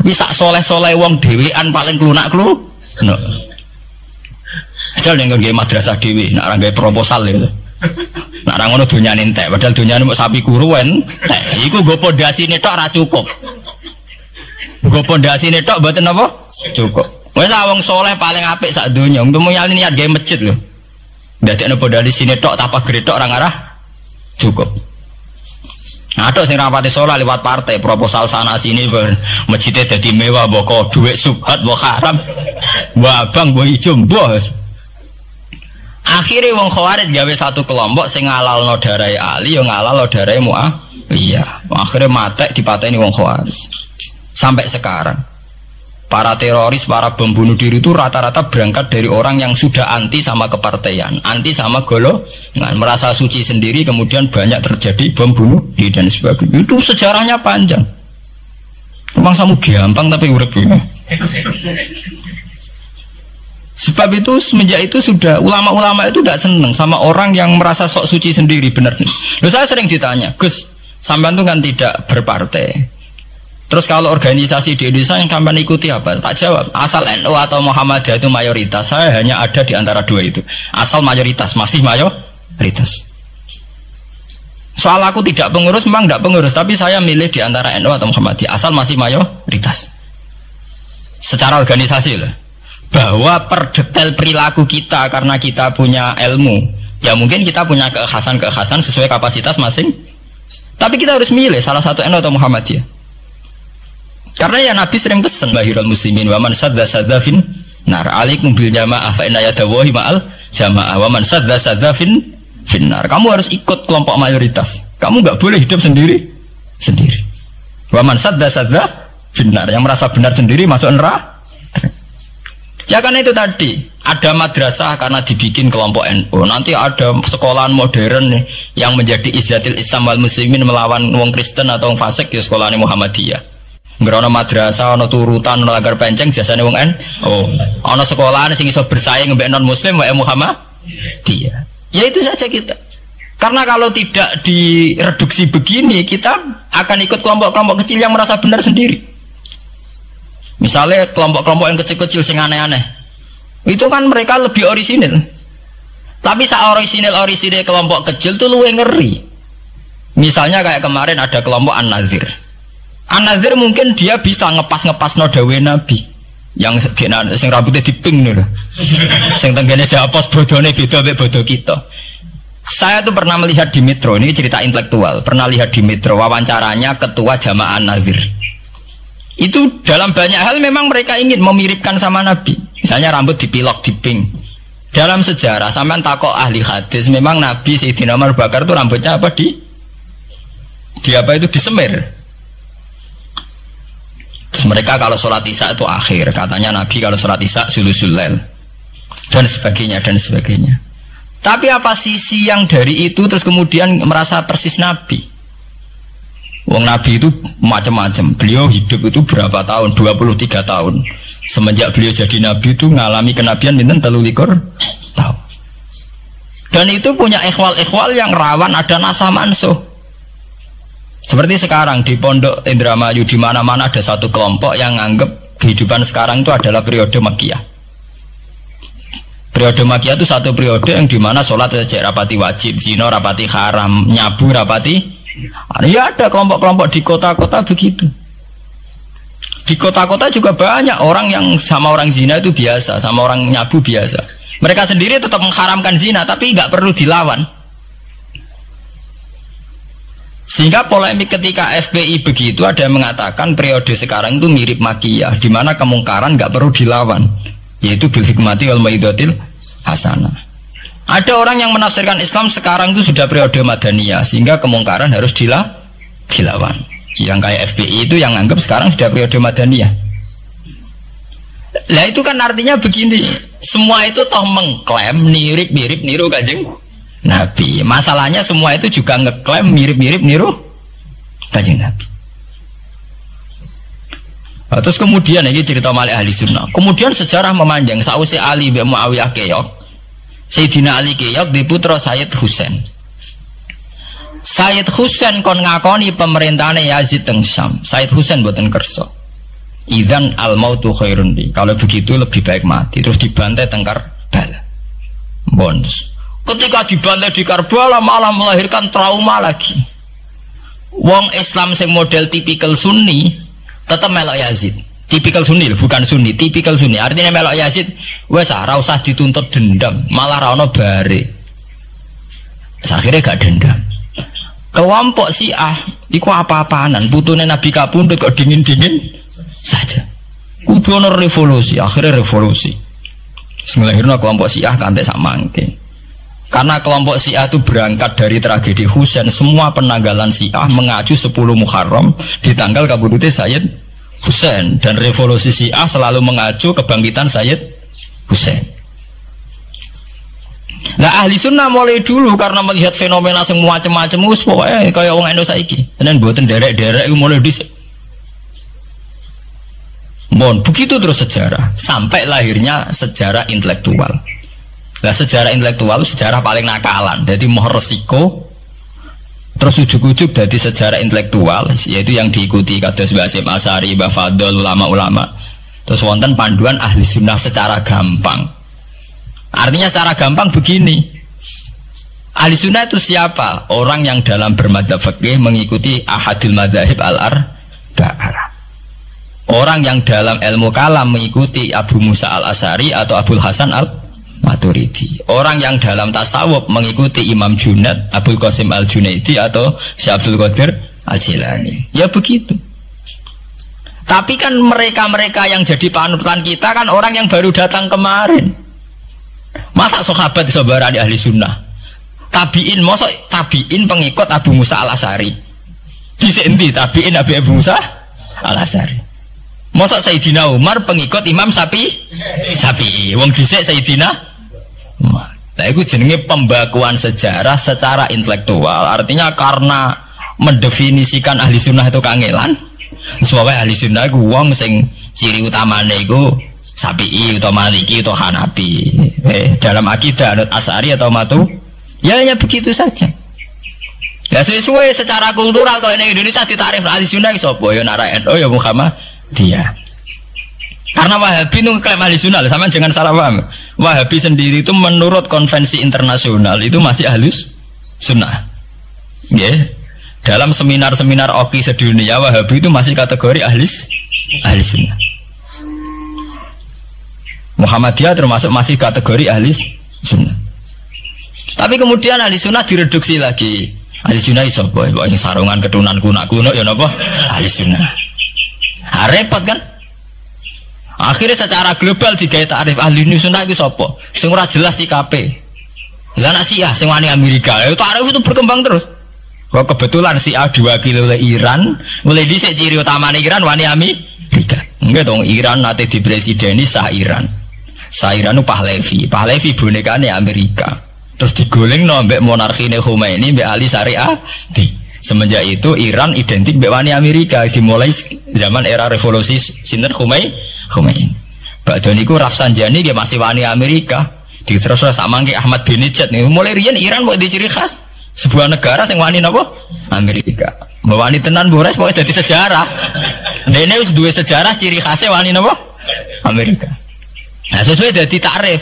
Tapi sak soleh-soleh wong dhewean paling klunak-kluk. No. Ajal ning nggo madrasah dhewe, nek ora gawe proposal lho. Nek ora ngono donyane entek, padahal donyane mok sapi kuru entek. Iku nggo pondasine tok ora cukup. Nggo pondasine tok mboten apa? Cukup. Wis wong soleh paling apik sak donya. Untuk nyali niat gawe masjid lho. Ndadekno pondasine tok tapak gretok ora ngarah cukup. Nah, ada sing rapati sholat lewat partai, proposal sana sini, masjidnya jadi mewah, boko duit subhat, boko haram, wabang, boko hijum, bos. Akhirnya wong Khawarij gawe satu kelompok sing ngalalno darai Ali, yang ngalalno darai Muawiyah. Akhirnya matek dipateni wong Khawarij. Sampai sekarang, para teroris, para pembunuh diri itu rata-rata berangkat dari orang yang sudah anti sama kepartaian, anti sama golongan, merasa suci sendiri, kemudian banyak terjadi bom bunuh diri dan sebagainya. Itu sejarahnya panjang. Memang samu gampang tapi urip. Sebab itu semenjak itu sudah ulama-ulama itu tidak senang sama orang yang merasa sok suci sendiri, benar. Loh, saya sering ditanya, Gus, sampean itu kan tidak berpartai. Terus kalau organisasi di Indonesia yang sampean ikuti apa? Tak jawab. Asal NU atau Muhammadiyah itu mayoritas. Saya hanya ada di antara dua itu. Asal mayoritas, masih mayoritas. Soal aku tidak pengurus, memang tidak pengurus, tapi saya milih di antara NU atau Muhammadiyah. Asal masih mayoritas. Secara organisasi lah. Bahwa per detail perilaku kita karena kita punya ilmu, ya mungkin kita punya keekhasan sesuai kapasitas Tapi kita harus milih salah satu NU atau Muhammadiyah. Karena ya Nabi sering pesan bahirul muslimin wa man sadda fin nar alaikum bil jamaah fa inna yadawahi ma'al jamaah wa man sadda fin nar. Kamu harus ikut kelompok mayoritas. Kamu enggak boleh hidup sendiri. Wa man sadda fin nar, yang merasa benar sendiri masuk neraka. Ya karena itu tadi ada madrasah karena dibikin kelompok NU. Nanti ada sekolahan modern nih, yang menjadi izzatil Islam wal muslimin melawan wong Kristen atau wong fasik ya sekolahan Muhammadiyah. Ngerono madrasah, ono turutan, ono lagar penceng jasane wong NU. Ono sekolahan sing iso bersaing mbek non muslim wae Muhammadiyah. Ya itu saja kita. Karena kalau tidak direduksi begini, kita akan ikut kelompok-kelompok kecil yang merasa benar sendiri. Misalnya kelompok-kelompok yang kecil-kecil sing aneh-aneh, itu kan mereka lebih orisinil. Tapi orisinil kelompok kecil tuh luwih ngeri. Misalnya kayak kemarin ada kelompok An-Nazir. An-Nazir mungkin dia bisa ngepas no dawe Nabi, yang sing rambutnya diping nih, sing tenggene japos bodone beda mek bodo kita. Saya tuh pernah melihat di Metro, ini cerita intelektual, pernah lihat di Metro wawancaranya ketua Jamaah An-Nazir. Itu dalam banyak hal memang mereka ingin memiripkan sama Nabi. Misalnya rambut dipilok, diping. Dalam sejarah, sampean takok ahli hadis, memang Nabi Sayyidina Umar Bakar itu rambutnya apa disemir. Terus mereka kalau sholat isya itu akhir, katanya Nabi kalau sholat isya sulusul lail, dan sebagainya. Tapi apa sisi yang dari itu terus kemudian merasa persis Nabi? Wong Nabi itu macam-macam. Beliau hidup itu berapa tahun? 23 tahun. Semenjak beliau jadi Nabi itu ngalami kenabian minten 33 tahun. Dan itu punya ikhwal-ikhwal yang rawan ada nasah mansuh. Seperti sekarang di Pondok Indramayu, di mana-mana ada satu kelompok yang anggap kehidupan sekarang itu adalah periode Makkiyah. Periode Makkiyah itu satu periode yang dimana sholat rapati wajib, zina rapati haram, nyabu rapati. Ya ada kelompok-kelompok di kota-kota begitu. Di kota-kota juga banyak orang yang sama orang zina itu biasa, sama orang nyabu biasa. Mereka sendiri tetap mengharamkan zina, tapi nggak perlu dilawan. Sehingga polemik ketika FPI begitu, ada yang mengatakan periode sekarang itu mirip Makkiyah, di mana kemungkaran nggak perlu dilawan, yaitu bil hikmati wal mau'izatil hasanah. Ada orang yang menafsirkan Islam sekarang itu sudah periode Madaniyah, sehingga kemungkaran harus dilawan. Yang kayak FPI itu yang anggap sekarang sudah periode Madaniyah. Lah itu kan artinya begini, semua itu toh mengklaim mirip-mirip niru Kanjeng Nabi. Masalahnya semua itu juga ngeklaim mirip-mirip niru Kanjeng Nabi. Nah, terus kemudian ini cerita Malik Ahli Sunnah. Kemudian sejarah memanjang, sausi Ali bin Muawiyah keok. Sayyidina Ali keok di putra Sayyid Husain. Sayyid Husain kon ngakoni pemerintahane Yazid teng Syam. Sayyid Husain boten kersa. Idzan al mautu khairun li. Kalau begitu lebih baik mati. Terus dibantai teng Karbala. Bons. Ketika dibantai di Karbala malah melahirkan trauma lagi. Wong Islam sing model tipikal Sunni tetap melok Yazid. Tipikal Sunni, bukan Sunni, tipikal Sunni. Artinya melok Yazid, wes ora usah dituntut dendam, malah ra ono bare. Akhirnya gak dendam. Kelompok Syiah iku apa-apaanan, putune Nabi kapundhut kok dingin-dingin saja. Kudu ono revolusi, akhirnya revolusi. Nglahirno kelompok Syiah kanthi sak mangke. Karena kelompok Syiah itu berangkat dari tragedi Husain, semua penanggalan Syiah mengacu 10 Muharram di tanggal kabudute Sayyid Husain, dan revolusi Syiah selalu mengacu kebangkitan Sayyid Husain. Nah ahli sunnah mulai dulu karena melihat fenomena semua macam-macam pokoknya kayak orang Indonesia saiki. Dan buatan derek-derek itu mulai dhisik. Begitu terus sejarah sampai lahirnya sejarah intelektual. Nah sejarah intelektual sejarah paling nakalan. Jadi mau resiko terus ujuk-ujuk dari sejarah intelektual, yaitu yang diikuti kados Mbah Hasyim Asy'ari, Mbah Fadl, ulama-ulama. Terus wonten panduan ahli sunnah secara gampang. Artinya secara gampang begini, ahli sunnah itu siapa? Orang yang dalam bermadzhab fikih mengikuti ahadul madzahib al-arba'ah. Orang yang dalam ilmu kalam mengikuti Abu Musa al-Asy'ari atau Abul Hasan Maturidi. Orang yang dalam tasawuf mengikuti Imam Junaid, Abdul Qasim Al-Junaidi atau Syekh Abdul Qadir Al-Jilani. Ya begitu. Tapi kan mereka-mereka yang jadi panutan kita kan orang yang baru datang kemarin. Masa sahabat sabarani ahli sunnah? Tabiin, masa tabiin pengikut Abu Musa Al-Asy'ari? Dhisik endi tabiin Abu Musa Al-Asy'ari? Masa Sayyidina Umar pengikut Imam Syafi'i? Wong dhisik Sayyidina Umar. Nah itu jenenge pembakuan sejarah secara intelektual. Artinya karena mendefinisikan ahli sunnah itu kangelan. Sebabnya ahli sunnah itu wong sing ciri utamanya itu Syafi'i atau Maliki atau Hanafi. Dalam akidah anut Asy'ari atau Matu, ya hanya begitu saja. Ya sesuai secara kultural kalau di Indonesia ditarif ahli sunnah sapa ya nara NU ya Muhammad dia. Karena Wahabi itu klaim ahli sunnah, sama jangan salah paham. Wahabi sendiri itu menurut konvensi internasional itu masih ahli sunnah. Ya. Dalam seminar-seminar OKI sedunia Wahabi itu masih kategori ahli sunnah. Muhammadiyah termasuk masih kategori ahli sunnah. Tapi kemudian ahli sunnah direduksi lagi. Ahli sunnah iso boy, yang sarungan ketunan kunak-kunak ya napa? Ahli sunnah. Repot kan? Akhirnya secara global digawe takrif ahli sunnah itu sapa? Sing ora jelas sikape. Lah nek Syiah sing wani Amerika, itu takrif itu berkembang terus. Kok kebetulan Syiah diwakili oleh Iran, mulai dhisik ciri utamane Iran wani Amerika. Enggak dong, Iran nate dipresideni Shah Iran. Shah Iran itu Pahlavi bonekane Amerika. Terus digoleng mbek monarkine Khomeini mbek Ali Syariah. Semenjak itu Iran identik mbek wani Amerika dimulai zaman era revolusi sinten Khomeini. Badhe niku Rafsanjani nggih masih wani Amerika. Diterus samangke Ahmad Binijad niku mulai riyen Iran kok di ciri khas sebuah negara sing wani napa? Amerika. Wani tenan Boris pokoke dadi sejarah. Dene wis duwe sejarah ciri khasnya wani napa? Amerika. Nah sesuai dadi takrif.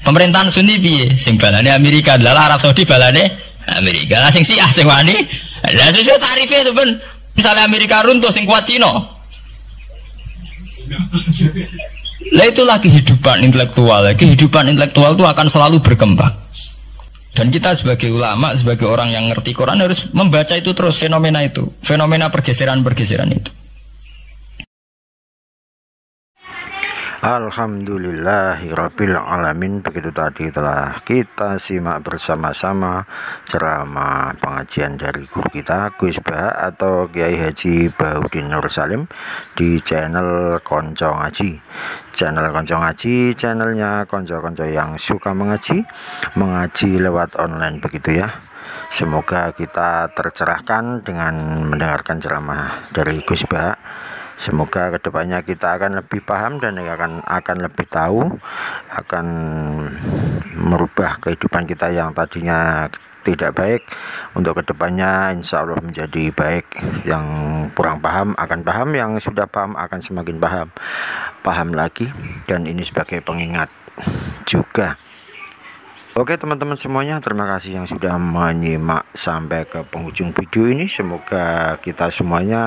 Pemerintahan Sunni piye? Sing balane Amerika, dalah Arab Saudi balane Amerika. Lah sing Syiah sing wani. Lah sesuai tarife itu ben. Misalnya Amerika runtuh sing kuat Cina. Lah itulah kehidupan intelektual. Kehidupan intelektual itu akan selalu berkembang. Dan kita sebagai ulama, sebagai orang yang ngerti Quran harus membaca itu terus fenomena itu. Fenomena pergeseran-pergeseran itu. Alhamdulillahirabbil alamin. Begitu tadi telah kita simak bersama-sama ceramah pengajian dari guru kita Gus Bah atau Kiai Haji Bahuddin Nur Salim di channel Konco Ngaji. Channel Konco Ngaji, channelnya konco-konco yang suka mengaji lewat online begitu ya. Semoga kita tercerahkan dengan mendengarkan ceramah dari Gus Bah. Semoga kedepannya kita akan lebih paham dan akan lebih tahu, akan merubah kehidupan kita yang tadinya tidak baik untuk kedepannya insya Allah menjadi baik. Yang kurang paham akan paham, yang sudah paham akan semakin paham lagi, dan ini sebagai pengingat juga. Oke teman-teman semuanya, terima kasih yang sudah menyimak sampai ke penghujung video ini. Semoga kita semuanya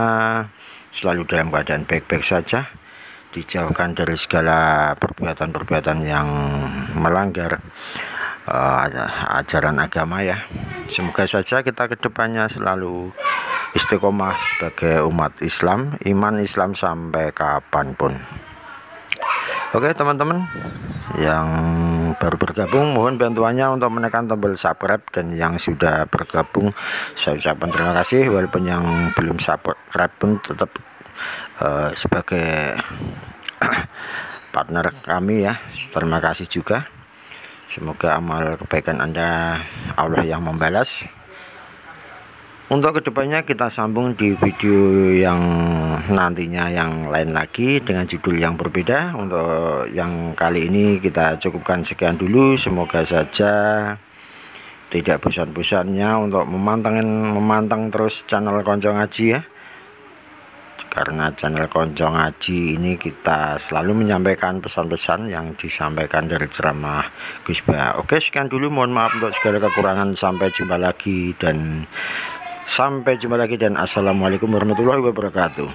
selalu dalam keadaan baik-baik saja, dijauhkan dari segala perbuatan-perbuatan yang melanggar ajaran agama ya. Semoga saja kita kedepannya selalu istiqomah sebagai umat Islam, iman Islam sampai kapanpun. Oke teman-teman yang baru bergabung, mohon bantuannya untuk menekan tombol subscribe, dan yang sudah bergabung saya ucapkan terima kasih. Walaupun yang belum subscribe pun tetap sebagai partner kami ya, terima kasih juga. Semoga amal kebaikan Anda Allah yang membalas. Untuk kedepannya kita sambung di video yang nantinya yang lain lagi dengan judul yang berbeda. Untuk yang kali ini kita cukupkan sekian dulu. Semoga saja tidak bosan-bosannya untuk memantang terus channel Konco Ngaji ya. Karena channel Konco Ngaji ini kita selalu menyampaikan pesan-pesan yang disampaikan dari ceramah Gus Bah. Oke, sekian dulu, mohon maaf untuk segala kekurangan. Sampai jumpa lagi dan assalamualaikum warahmatullahi wabarakatuh.